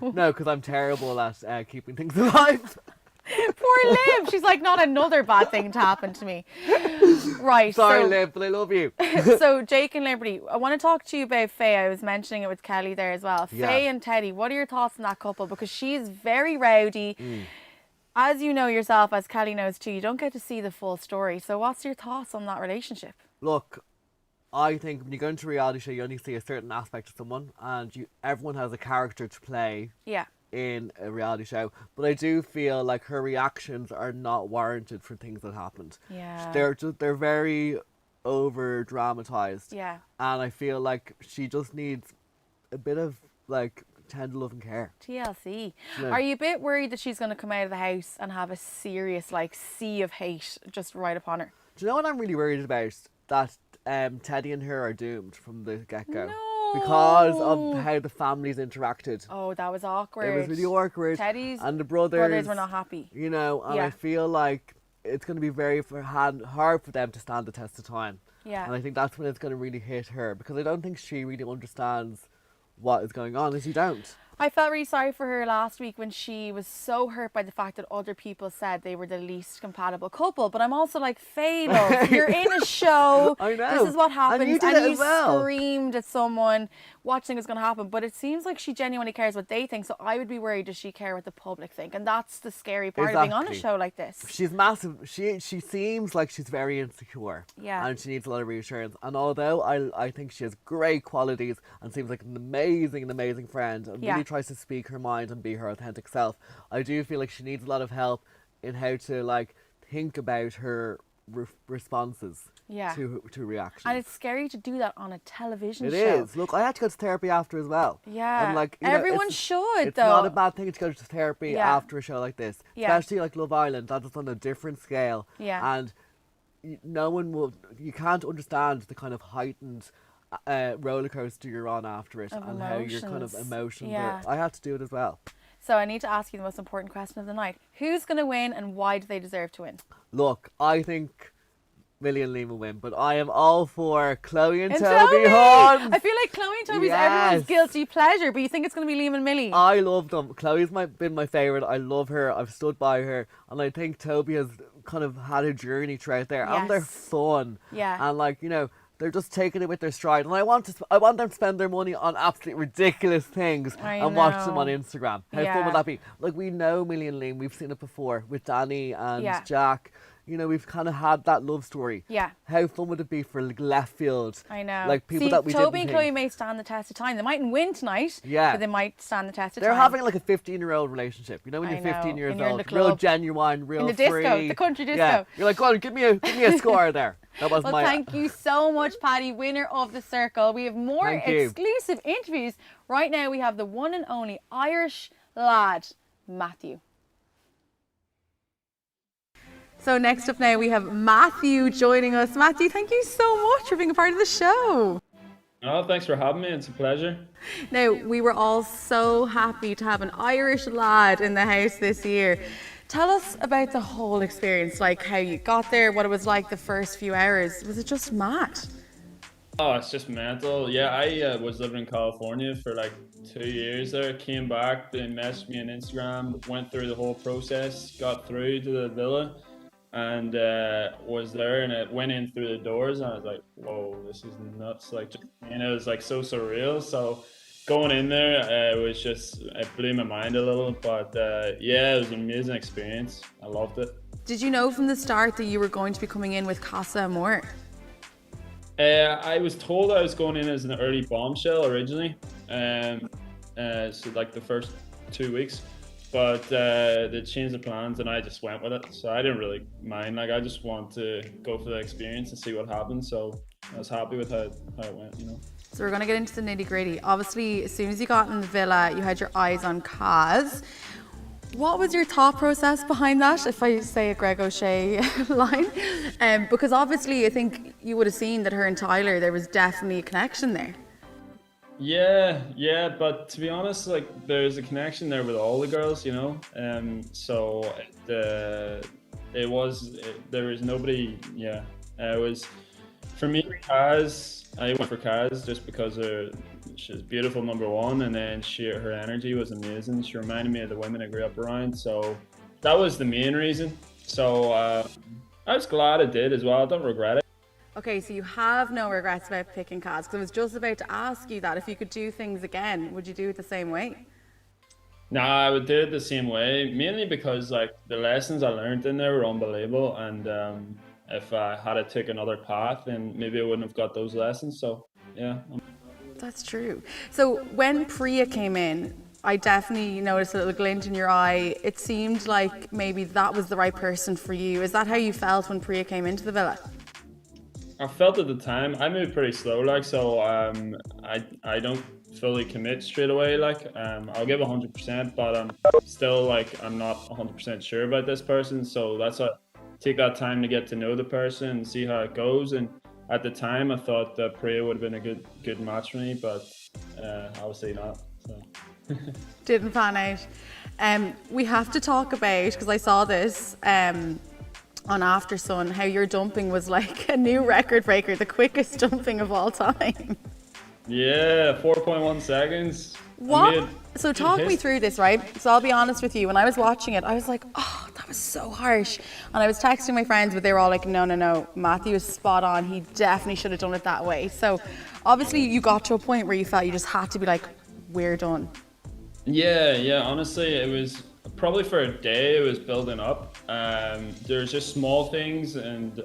no, because I'm terrible at keeping things alive. Poor Liv. She's like, not another bad thing to happen to me. Right. Sorry, Liv, but I love you. So Jake and Liberty, I want to talk to you about Faye. I was mentioning it with Kelly there as well. Faye and Teddy, what are your thoughts on that couple? Because she's very rowdy. As you know yourself, as Kelly knows too, you don't get to see the full story. So what's your thoughts on that relationship? Look, I think when you go into a reality show, you only see a certain aspect of someone, and everyone has a character to play. Yeah. In a reality show, but I do feel like her reactions are not warranted for things that happened. Yeah, they're very over dramatized. Yeah, and I feel like she just needs a bit of like tender love and care. TLC. Yeah. Are you a bit worried that she's going to come out of the house and have a serious like sea of hate just right upon her? Do you know what I'm really worried about? That Teddy and her are doomed from the get-go. No. Because of how the families interacted. Oh, that was awkward. It was really awkward. Teddy's and the brothers were not happy. You know, and I feel like it's going to be very hard for them to stand the test of time. Yeah. And I think that's when it's going to really hit her, because I don't think she really understands what is going on, as you don't. I felt really sorry for her last week when she was so hurt by the fact that other people said they were the least compatible couple. But I'm also like, Faye, love, you're in a show. I know. This is what happens. And you did it as well. Screamed at someone. Watching is going to happen. But it seems like she genuinely cares what they think. So I would be worried, does she care what the public think? And that's the scary part of being on a show like this. She's massive. She seems like she's very insecure. Yeah. And she needs a lot of reassurance. And although I think she has great qualities and seems like an amazing friend and really tries to speak her mind and be her authentic self, I do feel like she needs a lot of help in how to like think about her responses to reactions. And it's scary to do that on a television show. It is. Look, I had to go to therapy after as well. Yeah. And like, everyone should, it's not a bad thing to go to therapy after a show like this. Especially like Love Island, that is on a different scale. Yeah. And you can't understand the kind of heightened roller coaster you're on after it, and how your kind of emotions are. I had to do it as well. So I need to ask you the most important question of the night. Who's going to win, and why do they deserve to win? Look, I think Millie and Liam will win, but I am all for Chloe and Toby Hunt. I feel like Chloe and Toby's everyone's guilty pleasure, but you think it's going to be Liam and Millie? I love them. Chloe's been my favourite. I love her. I've stood by her, and I think Toby has kind of had a journey throughout there, and they're fun. Yeah. And like, you know, they're just taking it with their stride, and I want them to spend their money on absolutely ridiculous things and watch them on Instagram. How fun would that be? Like, we know Millie and Liam, we've seen it before with Danny and Jack. you know, we've kind of had that love story. Yeah. How fun would it be for like left field? I know. Like people See, that we Toby didn't and think. Chloe may stand the test of time. They mightn't win tonight, Yeah. but they might stand the test of They're time. having like a 15-year-old relationship. You know, when I you're know. 15 years And you're in old, the real club. genuine, real In the disco, free. the country disco. Yeah. You're like, go on, give me a score there. That was Well, my. thank you so much, Paddy, winner of the circle. We have more Thank you. exclusive interviews. Right now, we have the one and only Irish lad, Matthew. So next up now, we have Matthew joining us. Matthew, thank you so much for being a part of the show. Oh, thanks for having me. It's a pleasure. Now, we were all so happy to have an Irish lad in the house this year. Tell us about the whole experience, like how you got there, what it was like the first few hours. Was it just mad? Oh, it's just mental. Yeah, I was living in California for like 2 years there. Came back, they messaged me on Instagram, went through the whole process, got through to the villa, and was there, and it went in through the doors, and I was like, whoa, this is nuts. Like, and it was like so surreal. So going in there, it blew my mind a little, but yeah, it was an amazing experience. I loved it. Did you know from the start that you were going to be coming in with Casa Amor? I was told I was going in as an early bombshell originally, so like the first 2 weeks, but they changed the plans and I just went with it. So I didn't really mind. Like, I just wanted to go for the experience and see what happened. So I was happy with how it went, you know. So we're going to get into the nitty gritty. Obviously, as soon as you got in the villa, you had your eyes on Kaz. What was your thought process behind that, if I say a Greg O'Shea line? Because obviously I think you would have seen that her and Tyler, there was definitely a connection there. Yeah, but to be honest, like, there's a connection there with all the girls, you know. So there was nobody. Yeah, it was for me. Kaz, I went for Kaz just because she's beautiful, number one, and then her energy was amazing. She reminded me of the women I grew up around, so that was the main reason. So I was glad I did as well. I don't regret it. Okay, so you have no regrets about picking Kaz, because I was just about to ask you that if you could do things again, would you do it the same way? No, I would do it the same way, mainly because like the lessons I learned in there were unbelievable, and if I had to take another path, then maybe I wouldn't have got those lessons. So yeah. That's true. So when Priya came in, I definitely noticed a little glint in your eye. It seemed like maybe that was the right person for you. Is that how you felt when Priya came into the villa? I felt at the time. I moved pretty slow, like, so I don't fully commit straight away. Like, I'll give 100%, but I'm still like, I'm not 100% sure about this person. So that's why I take that time to get to know the person and see how it goes. And at the time, I thought that Priya would have been a good match for me, but obviously not. So. Didn't pan out. We have to talk about, because I saw this on After Sun, how your dumping was like a new record breaker, the quickest dumping of all time. Yeah, 4.1 seconds. What? So talk me through this, right? So I'll be honest with you, when I was watching it, I was like, oh, that was so harsh. And I was texting my friends, but they were all like, no, Matthew is spot on. He definitely should have done it that way. So obviously you got to a point where you felt you just had to be like, we're done. Yeah, honestly, it was probably for a day, it was building up. There's just small things and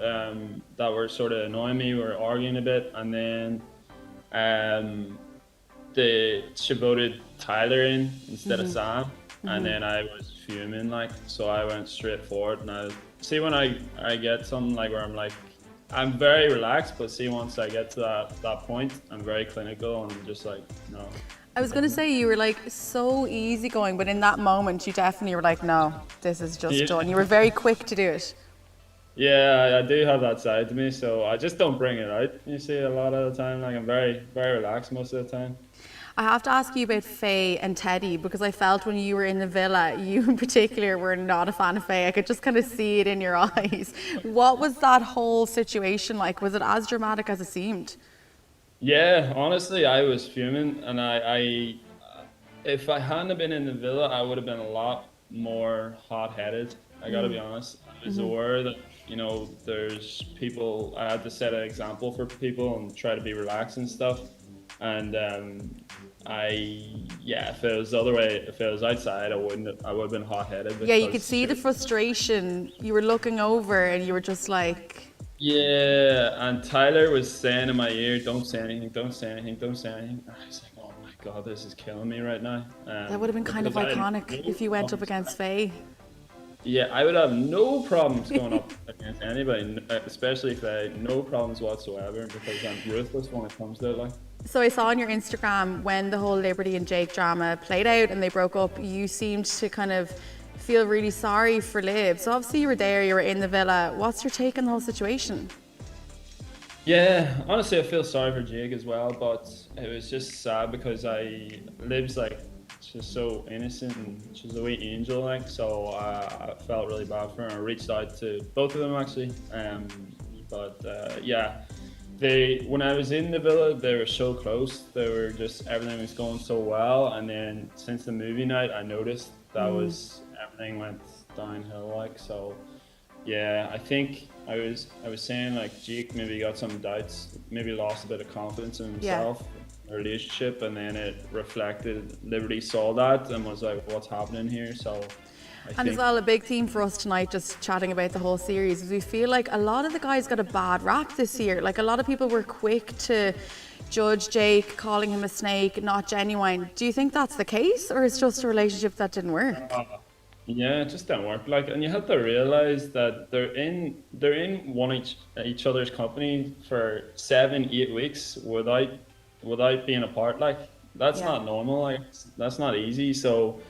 that were sort of annoying me. We were arguing a bit, and then she voted Tyler in instead of Sam, and then I was fuming, like, so I went straight for it. And I see when I get something like where I'm like, I'm very relaxed, but see once I get to that point, I'm very clinical and just like, no. I was going to say you were like so easygoing, but in that moment you definitely were like, no, this is just done. You were very quick to do it. Yeah, I do have that side to me, so I just don't bring it out. You see, a lot of the time, like, I'm very, very relaxed most of the time. I have to ask you about Faye and Teddy, because I felt when you were in the villa, you in particular were not a fan of Faye. I could just kind of see it in your eyes. What was that whole situation like? Was it as dramatic as it seemed? Yeah, honestly, I was fuming, and I if I hadn't been in the villa, I would have been a lot more hot-headed. I gotta be honest. I was aware that, you know, there's people, I had to set an example for people and try to be relaxed and stuff. And if it was the other way, if it was outside, I would have been hot-headed. Yeah, you could see the frustration. You were looking over and you were just like... Yeah, and Tyler was saying in my ear, don't say anything, don't say anything, don't say anything. I was like, oh my God, this is killing me right now. That would have been kind of iconic if you went up against Faye. Yeah, I would have no problems going up against anybody, especially Faye. No problems whatsoever, because I'm ruthless when it comes to it. Like. So I saw on your Instagram when the whole Liberty and Jake drama played out and they broke up, you seemed to kind of feel really sorry for Liv. So obviously you were there, you were in the villa. What's your take on the whole situation? Yeah, honestly, I feel sorry for Jake as well, but it was just sad because Liv's like, she's so innocent and she's a wee angel, like, so I felt really bad for her. I reached out to both of them actually, when I was in the villa, they were so close. They were just, everything was going so well, and then since the movie night, I noticed that everything went downhill, like, so. Yeah, I think I was saying like Jake maybe got some doubts, maybe lost a bit of confidence in himself, in the relationship, and then it reflected. Liberty saw that and was like, "What's happening here?" So, as well, a big theme for us tonight, just chatting about the whole series, is we feel like a lot of the guys got a bad rap this year. Like a lot of people were quick to judge Jake, calling him a snake, not genuine. Do you think that's the case, or it's just a relationship that didn't work? Yeah, it just didn't work. Like, and you have to realize that they're in each other's company for 7-8 weeks without being apart. Like, that's not normal. Like, that's not easy. So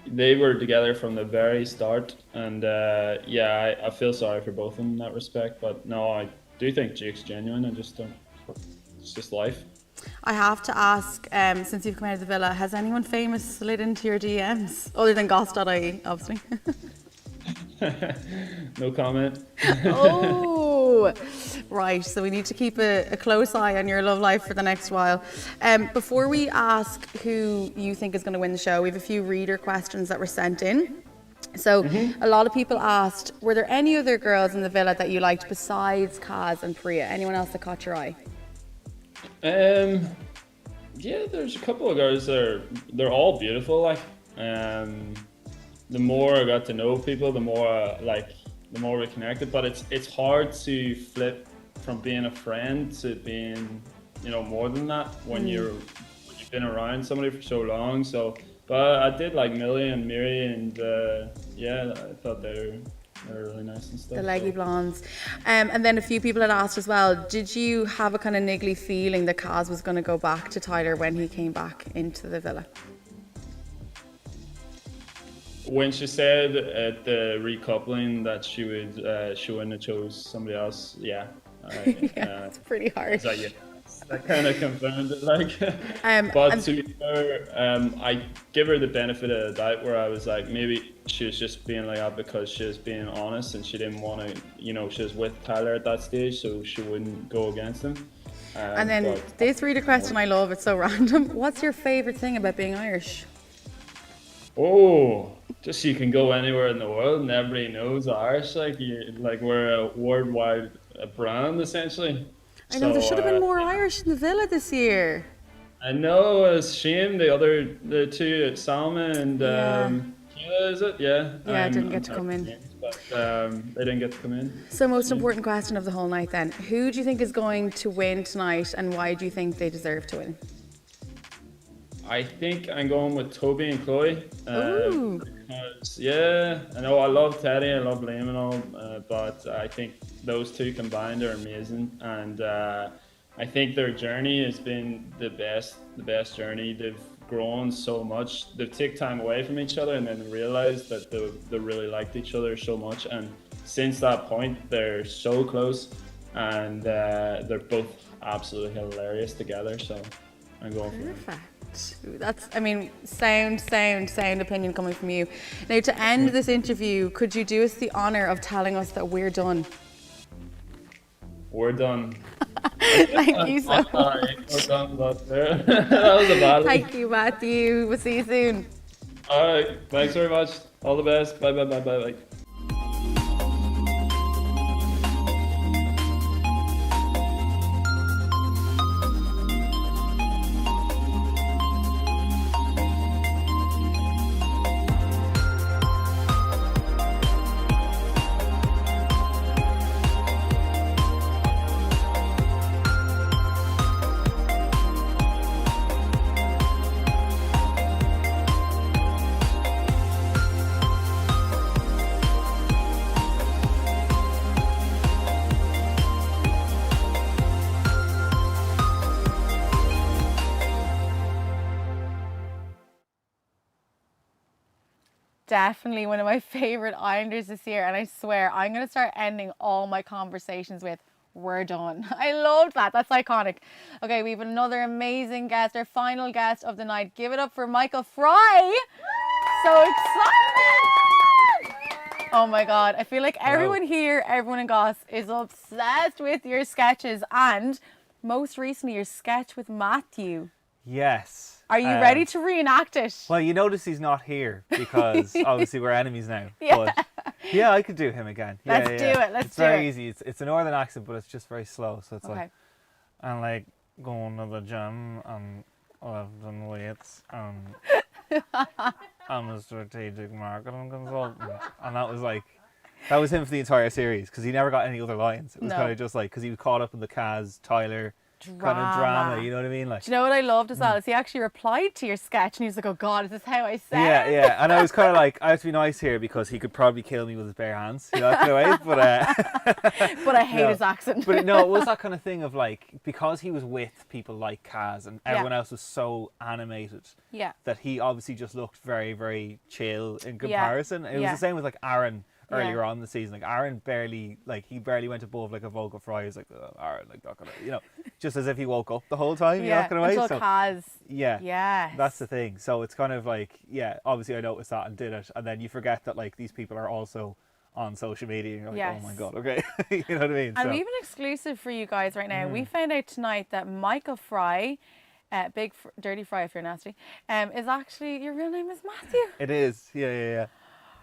they were together from the very start, and I feel sorry for both of them in that respect. But no, I do think Jake's genuine. It's just life. I have to ask, since you've come out of the villa, has anyone famous slid into your DMs? Other than Goss.ie, obviously. No comment. Oh, right. So we need to keep a close eye on your love life for the next while. Before we ask who you think is going to win the show, we have a few reader questions that were sent in. So a lot of people asked, were there any other girls in the villa that you liked besides Kaz and Priya? Anyone else that caught your eye? Yeah, there's a couple of girls they're all beautiful. Like, the more I got to know people, the more we connected. But it's hard to flip from being a friend to being, more than that when you've been around somebody for so long. So, but I did like Millie and Miri, and I thought they were really nice and stuff. The leggy blondes. And then a few people had asked as well, did you have a kind of niggly feeling that Kaz was going to go back to Tyler when he came back into the villa? When she said at the recoupling that she wouldn't have chose somebody else, it's pretty harsh. That kind of confirmed it, like. But to be fair, I give her the benefit of the doubt, where I was like, maybe she was just being like that because she was being honest and she didn't want to, she was with Tyler at that stage, so she wouldn't go against him. And then this reader question, I love, it's so random. What's your favourite thing about being Irish? Oh, just you can go anywhere in the world and everybody knows Irish. Like we're a worldwide brand, essentially. I know, there should have been more Irish in the villa this year. I know, it's a shame. The two, Salma and Keela, is it? Yeah. Yeah, didn't get to come in. But they didn't get to come in. So most important question of the whole night then. Who do you think is going to win tonight, and why do you think they deserve to win? I think I'm going with Toby and Chloe. Ooh. Because, I know I love Teddy, I love Liam and all, but I think those two combined are amazing. And I think their journey has been the best journey. They've grown so much. They've taken time away from each other and then realized that they really liked each other so much. And since that point, they're so close, and they're both absolutely hilarious together. So I'm going for Perfect. That's, sound opinion coming from you. Now, to end this interview, could you do us the honour of telling us that we're done? We're done. Thank you so much. We're done, but that was a bad one. Thank you, Matthew. We'll see you soon. All right. Thanks very much. All the best. Bye. definitely one of my favorite Islanders this year, and I swear I'm going to start ending all my conversations with "we're done." I love that. That's iconic. Okay, we have another amazing guest, our final guest of the night. Give it up for Michael Fry. So excited! Oh my God, I feel like everyone here, everyone in Goss is obsessed with your sketches, and most recently your sketch with Matthew. Yes. Are you ready to reenact it? Well, you notice he's not here because obviously we're enemies now. Yeah. But yeah, I could do him again. Let's do it. It's very easy. It's a northern accent, but it's just very slow. So it's okay. Like, I like going to the gym and lifting weights and I'm a strategic marketing consultant. And that was him for the entire series because he never got any other lines. It was kind of just like, because he was caught up in the Kaz, Tyler kind of drama, you know what I mean? Like, do you know what I loved as well is he actually replied to your sketch and he was like, "Oh God, is this how I sound?" Yeah, and I was kind of like, I have to be nice here because he could probably kill me with his bare hands, you know, that kind of way. But I hate his accent. But no, it was that kind of thing of like, because he was with people like Kaz and everyone else was so animated, that he obviously just looked very, very chill in comparison. It was the same with like Aaron. Earlier on in the season, like Aaron barely went above like a vocal fry. He's like, "Oh, Aaron, like that kind of," you know, just as if he woke up the whole time, you know, that kind of way. Until Kaz. Yeah, that's the thing. So it's kind of like, obviously I noticed that and did it, and then you forget that like these people are also on social media, and you're like, oh my God, okay, you know what I mean? And we have an exclusive for you guys right now. We found out tonight that Michael Fry, Dirty Fry if you're nasty, is actually, your real name is Matthew. It is, yeah.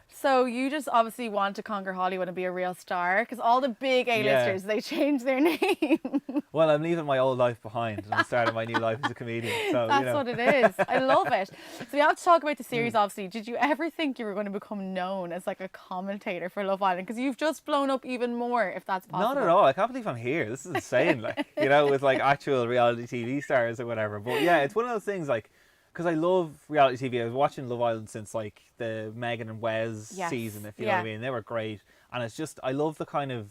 So you just obviously want to conquer Hollywood and be a real star, because all the big A-listers, they change their name. Well, I'm leaving my old life behind and I'm starting my new life as a comedian. So that's what it is. I love it. So we have to talk about the series, obviously. Did you ever think you were going to become known as like a commentator for Love Island? Because you've just blown up even more, if that's possible. Not at all. I can't believe I'm here. This is insane. Like, you know, with like actual reality TV stars or whatever. But yeah, it's one of those things like, because I love reality TV. I was watching Love Island since like the Megan and Wes season, if you know what I mean. They were great. And it's just, I love the kind of,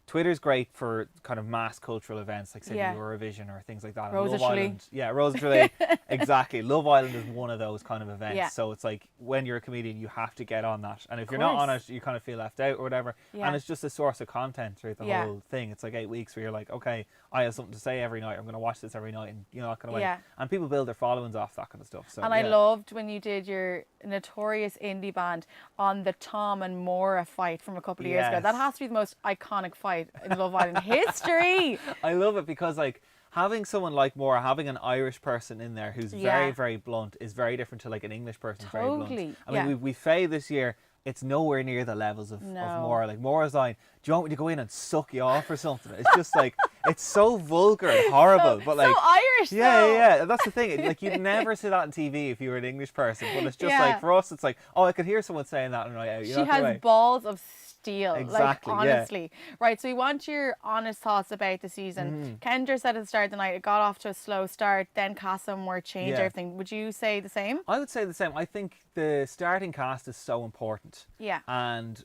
Twitter's great for kind of mass cultural events like say Eurovision or things like that. Rosa Island, Rosa Tralee, exactly. Love Island is one of those kind of events. Yeah. So it's like when you're a comedian, you have to get on that, and if you're not on it, you kind of feel left out or whatever. Yeah. And it's just a source of content throughout the whole thing. It's like 8 weeks where you're like, okay, I have something to say every night. I'm going to watch this every night, and you know that kind of way. And people build their followings off that kind of stuff. So I loved when you did your notorious indie band on the Tom and Maura fight from a couple of years ago. That has to be the most iconic fight in Love Island history. I love it because like having someone like Maura, having an Irish person in there who's very, very blunt is very different to like an English person. Very blunt. I mean, we Faye this year, it's nowhere near the levels of Maura. Like Maura's line, "Do you want me to go in and suck you off or something?" It's just like, it's so vulgar and horrible. But like, so Irish though. Yeah. That's the thing. Like you'd never see that on TV if you were an English person. But it's just like, for us, it's like, oh, I could hear someone saying that on the night out. She has balls of steel. Exactly. Like, honestly. Right. So we want your honest thoughts about the season. Kendra said at the start of the night it got off to a slow start. Then Casa and Moore changed everything. Would you say the same? I would say the same. I think the starting cast is so important. Yeah. And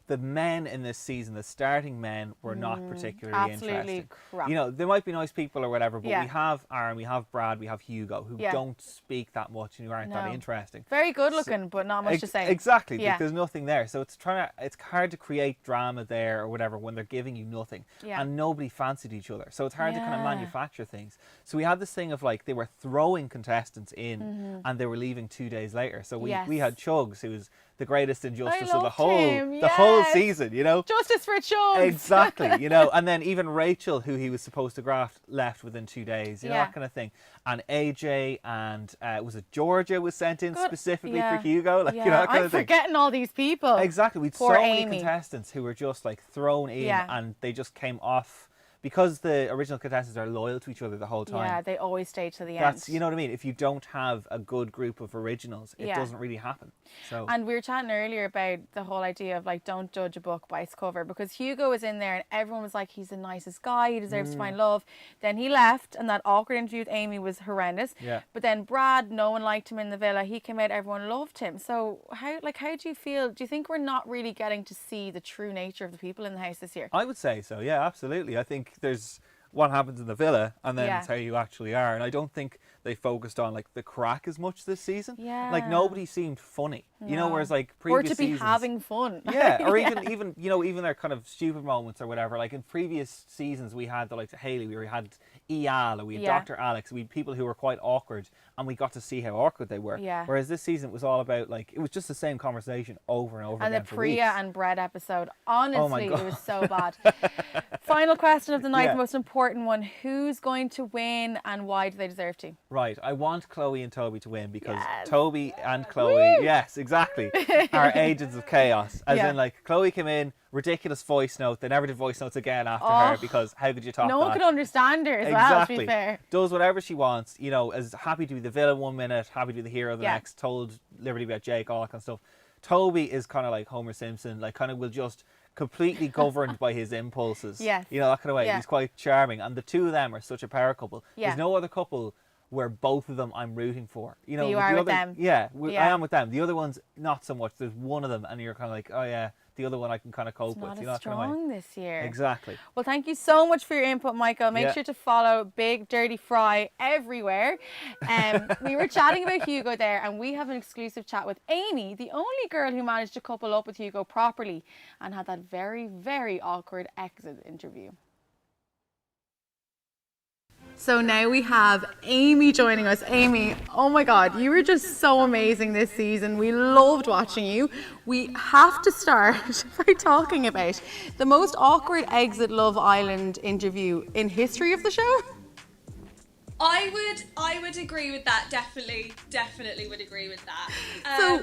the men in this season, the starting men, were not particularly interesting. Crap. You know, they might be nice people or whatever, but we have Aaron, we have Brad, we have Hugo, who don't speak that much and who aren't that interesting. Very good looking, but not much to say. Exactly. Like, there's nothing there. So it's hard to create drama there or whatever when they're giving you nothing. Yeah. And nobody fancied each other. So it's hard to kind of manufacture things. So we had this thing of like, they were throwing contestants in and they were leaving 2 days later. So we had Chugs, who was the greatest injustice of the whole season, you know. Justice for Chugs. Exactly, you know. And then even Rachel, who he was supposed to graft, left within 2 days, you know, that kind of thing. And AJ and was it Georgia was sent in specifically for Hugo, like you know, that kind of thing. I'm forgetting all these people. Exactly, we'd so many contestants who were just like thrown in, and they just came off. Because the original contestants are loyal to each other the whole time. Yeah, they always stay to the end. You know what I mean? If you don't have a good group of originals, it doesn't really happen. So. And we were chatting earlier about the whole idea of like, don't judge a book by its cover, because Hugo was in there and everyone was like, he's the nicest guy, he deserves to find love. Then he left and that awkward interview with Amy was horrendous. Yeah. But then Brad, no one liked him in the villa. He came out, everyone loved him. So how do you feel? Do you think we're not really getting to see the true nature of the people in the house this year? I would say so, yeah, absolutely. I think what happens in the villa, and then it's how you actually are. And I don't think they focused on like the crack as much this season. Yeah. Like nobody seemed funny, you know, whereas like previous or to be seasons, having fun. Yeah, or even you know, even their kind of stupid moments or whatever. Like in previous seasons, we had the likes of Hayley, we had Eyal, we had Dr. Alex, we had people who were quite awkward, and we got to see how awkward they were. Yeah. Whereas this season was all about like it was just the same conversation over and over again. And the for Priya weeks. and Brett episode, honestly, it was so bad. Final question of the night, the most important one: who's going to win, and why do they deserve to? Right, I want Chloe and Toby to win because Toby and Chloe, yes, exactly, are agents of chaos. As in, like, Chloe came in, ridiculous voice note. They never did voice notes again after her because how could you top no that? one could understand her as well, to be fair. Does whatever she wants, you know, is happy to be the villain 1 minute, happy to be the hero the next, told Liberty about Jake, all that kind of stuff. Toby is kind of like Homer Simpson, like kind of will just completely governed by his impulses. Yes. You know, that kind of way. He's quite charming. And the two of them are such a power couple. There's no other couple where both of them I'm rooting for. You know, you are with them. Yeah, I am with them. The other ones, not so much. There's one of them and you're kind of like, oh yeah, the other one I can kind of cope with. Not you know, as strong this year. Exactly. Well, thank you so much for your input, Michael. Make sure to follow Big Dirty Fry everywhere. We were chatting about Hugo there, and we have an exclusive chat with Amy, the only girl who managed to couple up with Hugo properly and had that very, very awkward exit interview. So now we have Amy joining us. Amy, oh my God, you were just so amazing this season. We loved watching you. We have to start by talking about the most awkward exit Love Island interview in history of the show. I would agree with that. Definitely would agree with that.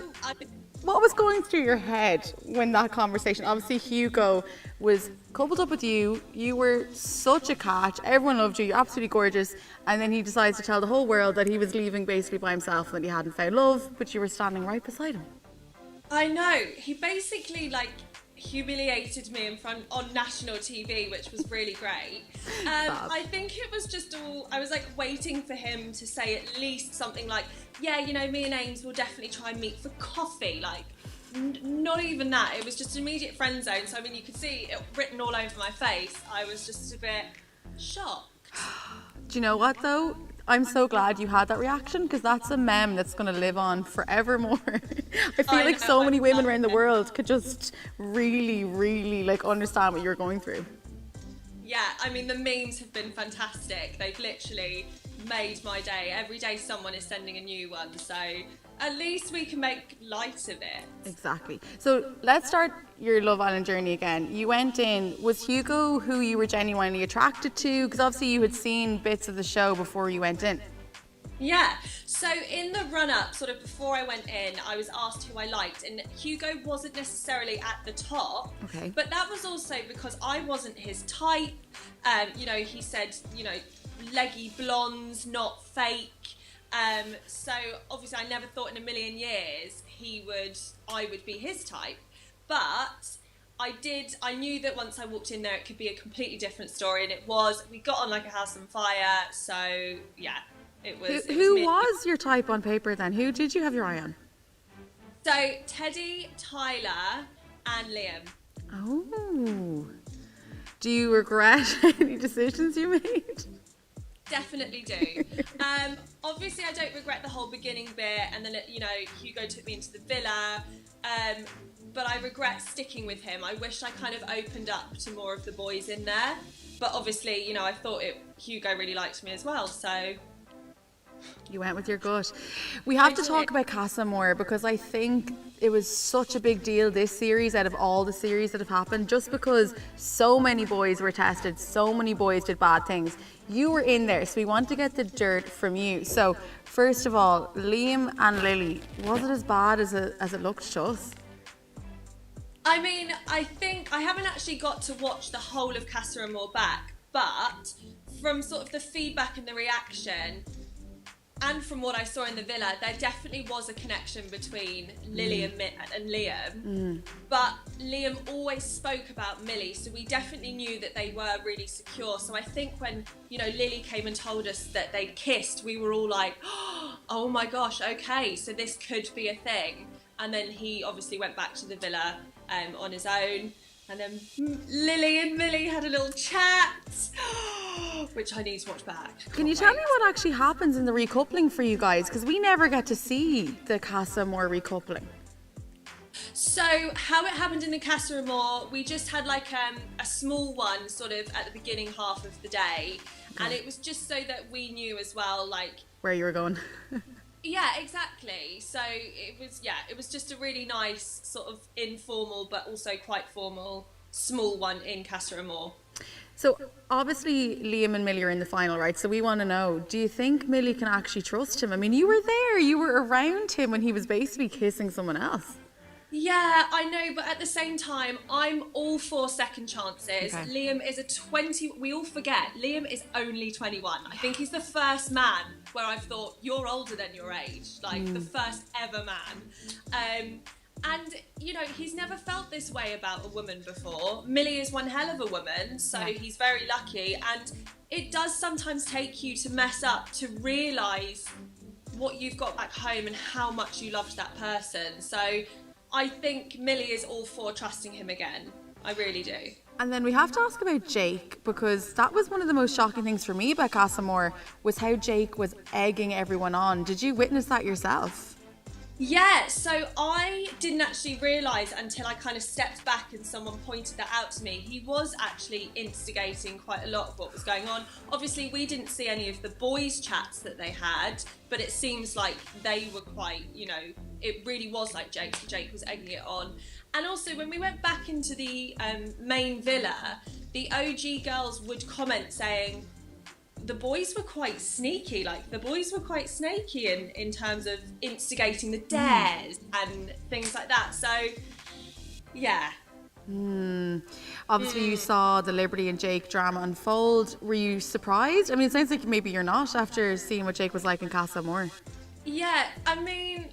What was going through your head when that conversation? Obviously, Hugo was coupled up with you. You were such a catch. Everyone loved you. You're absolutely gorgeous. And then he decides to tell the whole world that he was leaving basically by himself and that he hadn't found love, but you were standing right beside him. I know. He basically humiliated me on national TV, which was really great. I think it was just all, I was waiting for him to say at least something like, yeah, you know, me and Ames will definitely try and meet for coffee. Not even that. It was just an immediate friend zone. So I mean, you could see it written all over my face. I was just a bit shocked. Do you know what though? I'm so glad you had that reaction, because that's a meme that's going to live on forevermore. I feel like so many women around the world could just really, really understand what you're going through. Yeah, I mean, the memes have been fantastic. They've literally made my day. Every day someone is sending a new one, so at least we can make light of it. Exactly. So let's start your Love Island journey again. You went in, was Hugo who you were genuinely attracted to? Because obviously you had seen bits of the show before you went in. Yeah, so in the run-up, sort of before I went in, I was asked who I liked, and Hugo wasn't necessarily at the top, but that was also because I wasn't his type. You know, he said, you know, leggy blondes, not fake. So obviously I never thought in a million years I would be his type, but I knew that once I walked in there it could be a completely different story, and it was. We got on like a house on fire, so yeah. Who was your type on paper then? Who did you have your eye on? So Teddy, Tyler, and Liam. Oh. Do you regret any decisions you made? Definitely do. Obviously, I don't regret the whole beginning bit, and then you know, Hugo took me into the villa. But I regret sticking with him. I wish I kind of opened up to more of the boys in there. But obviously, you know, I thought Hugo really liked me as well, so. You went with your gut. We have to talk about Casa more, because I think it was such a big deal this series out of all the series that have happened, just because so many boys were tested, so many boys did bad things. You were in there, so we want to get the dirt from you. So first of all, Liam and Lily, was it as bad as it looked to us? I mean, I think I haven't actually got to watch the whole of Casa Amor back, but from sort of the feedback and the reaction, and from what I saw in the villa, there definitely was a connection between Lily and Liam. But Liam always spoke about Millie, so we definitely knew that they were really secure. So I think when, you know, Lily came and told us that they'd kissed, we were all like, oh my gosh, okay, so this could be a thing. And then he obviously went back to the villa on his own. And then Lily and Millie had a little chat, which I need to watch back. Can you tell me what actually happens in the recoupling for you guys? Because we never get to see the Casa Amor recoupling. So how it happened in the Casa Amor, we just had like a small one sort of at the beginning half of the day. Okay. And it was just so that we knew as well, like... where you were going. Yeah, exactly. So it was just a really nice sort of informal but also quite formal small one in Casa Amor. So obviously Liam and Millie are in the final, right? So we want to know, do you think Millie can actually trust him? I mean, you were there, you were around him when he was basically kissing someone else. Yeah, I know, but at the same time, I'm all for second chances. Okay. Liam is we all forget, Liam is only 21. I think he's the first man where I've thought, you're older than your age, like the first ever man. And, you know, he's never felt this way about a woman before. Millie is one hell of a woman, so he's very lucky. And it does sometimes take you to mess up to realise what you've got back home and how much you loved that person. So I think Millie is all for trusting him again. I really do. And then we have to ask about Jake, because that was one of the most shocking things for me about Casa Amor, was how Jake was egging everyone on. Did you witness that yourself? Yeah, so I didn't actually realise until I kind of stepped back and someone pointed that out to me. He was actually instigating quite a lot of what was going on. Obviously, we didn't see any of the boys' chats that they had, but it seems like they were quite, you know, it really was like Jake was egging it on. And also, when we went back into the main villa, the OG girls would comment saying, the boys were quite sneaky, like the boys were quite snaky in terms of instigating the dares and things like that. So, yeah. Obviously, you saw the Liberty and Jake drama unfold. Were you surprised? I mean, it sounds like maybe you're not after seeing what Jake was like in Casa Amor. Yeah, I mean,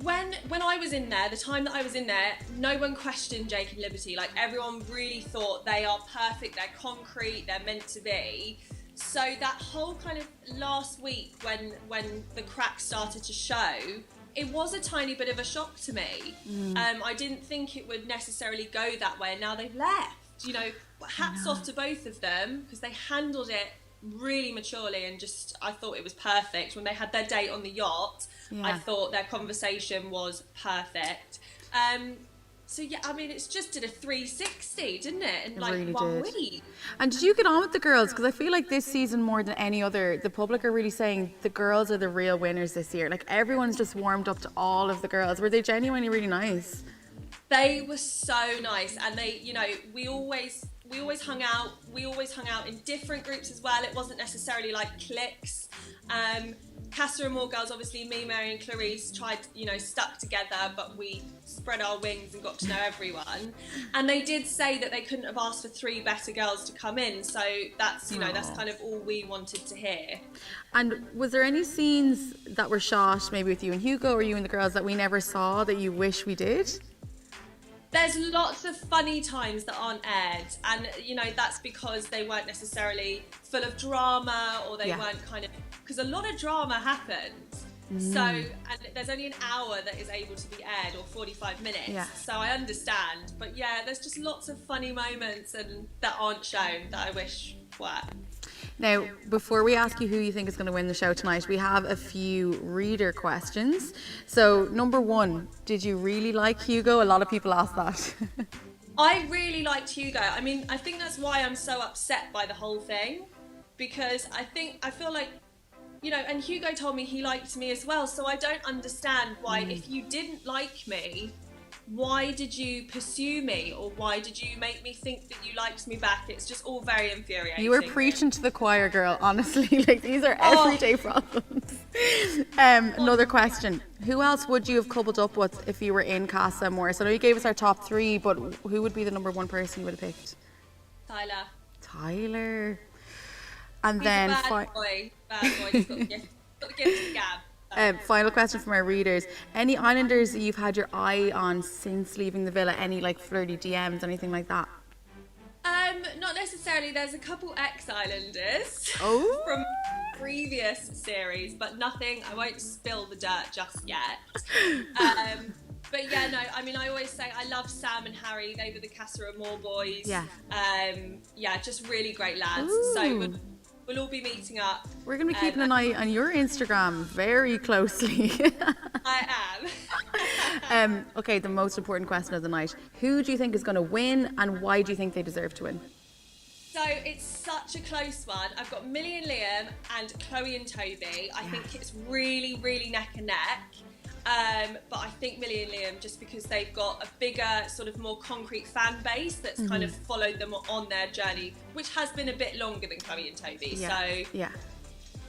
when I was in there, the time that I was in there, no one questioned Jake and Liberty. Like, everyone really thought they are perfect, they're concrete, they're meant to be. So that whole kind of last week when the cracks started to show, it was a tiny bit of a shock to me. I didn't think it would necessarily go that way, and now they've left. You know, hats off to both of them, because they handled it really maturely, and just, I thought it was perfect. When they had their date on the yacht, I thought their conversation was perfect. So yeah, I mean, it's just did a 360, didn't it? In like really 1 week. And did you get on with the girls? Because I feel like this season, more than any other, the public are really saying the girls are the real winners this year. Like, everyone's just warmed up to all of the girls. Were they genuinely really nice? They were so nice, and they, you know, we always hung out. We always hung out in different groups as well. It wasn't necessarily like cliques. Casa Amor girls, obviously, me, Mary and Clarice stuck together, but we spread our wings and got to know everyone. And they did say that they couldn't have asked for 3 better girls to come in. So that's, you know, that's kind of all we wanted to hear. And was there any scenes that were shot, maybe with you and Hugo or you and the girls, that we never saw that you wish we did? There's lots of funny times that aren't aired, and you know, that's because they weren't necessarily full of drama, or they weren't kind of, because a lot of drama happens. So, and there's only an hour that is able to be aired, or 45 minutes. So I understand, but yeah, there's just lots of funny moments and that aren't shown that I wish were. Now, before we ask you who you think is going to win the show tonight, we have a few reader questions. So, number 1, did you really like Hugo? A lot of people ask that. I really liked Hugo. I mean, I think that's why I'm so upset by the whole thing, because I feel like, you know, and Hugo told me he liked me as well, so I don't understand why, if you didn't like me, why did you pursue me, or why did you make me think that you liked me back? It's just all very infuriating. You were preaching to the choir, girl, honestly. Like, these are everyday problems. Another question. Who else would you have coupled up with if you were in Casa Amor? So I know you gave us our top 3, but who would be the number 1 person you would have picked? Tyler. And then bad boy. Just got the gift of the gab. Final question from our readers. Any islanders you've had your eye on since leaving the villa? Any like flirty DMs, anything like that? Not necessarily. There's a couple ex-islanders from previous series, but nothing. I won't spill the dirt just yet. But yeah, no, I mean, I always say I love Sam and Harry. They were the Casa Amor boys. Yeah. Yeah, just really great lads. Ooh. So we'll all be meeting up. We're going to be keeping an eye on your Instagram very closely. I am. Okay, the most important question of the night. Who do you think is going to win and why do you think they deserve to win? So it's such a close one. I've got Millie and Liam and Chloe and Toby. I think it's really, really neck and neck. But I think Millie and Liam, just because they've got a bigger, sort of more concrete fan base that's kind of followed them on their journey, which has been a bit longer than Chloe and Toby. So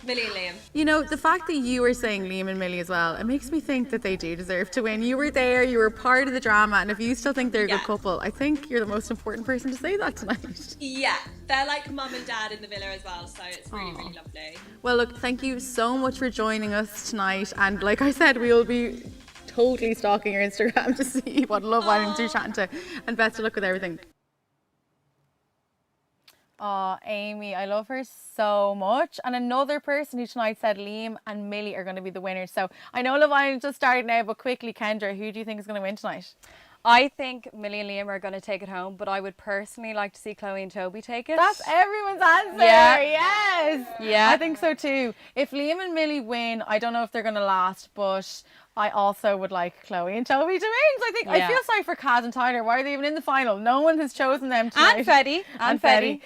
Millie and Liam. You know, the fact that you were saying Liam and Millie as well, it makes me think that they do deserve to win. You were there, you were part of the drama, and if you still think they're a good couple, I think you're the most important person to say that tonight. Yeah, they're like mum and dad in the villa as well, so it's really, really lovely. Well, look, thank you so much for joining us tonight, and like I said, we will be totally stalking your Instagram to see what Love Island you're chatting to, and best of luck with everything. Oh, Amy, I love her so much. And another person who tonight said Liam and Millie are going to be the winners. So I know Love Island just started now, but quickly, Kendra, who do you think is going to win tonight? I think Millie and Liam are going to take it home, but I would personally like to see Chloe and Toby take it. That's everyone's answer. Yeah. Yes. Yeah. I think so too. If Liam and Millie win, I don't know if they're going to last, but I also would like Chloe and Toby to win. So I think I feel sorry for Kaz and Tyler. Why are they even in the final? No one has chosen them tonight. And Fetty. And Fetty.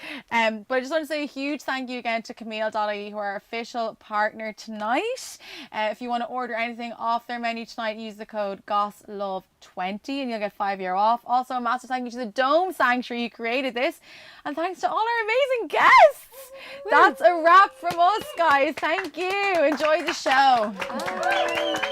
But I just want to say a huge thank you again to Camille.ie, who are our official partner tonight. If you want to order anything off their menu tonight, use the code GOSLOVE20 and you'll get €5 off. Also, a massive thank you to the Dome Sanctuary who created this. And thanks to all our amazing guests. Woo. That's a wrap from us, guys. Thank you. Enjoy the show. Bye.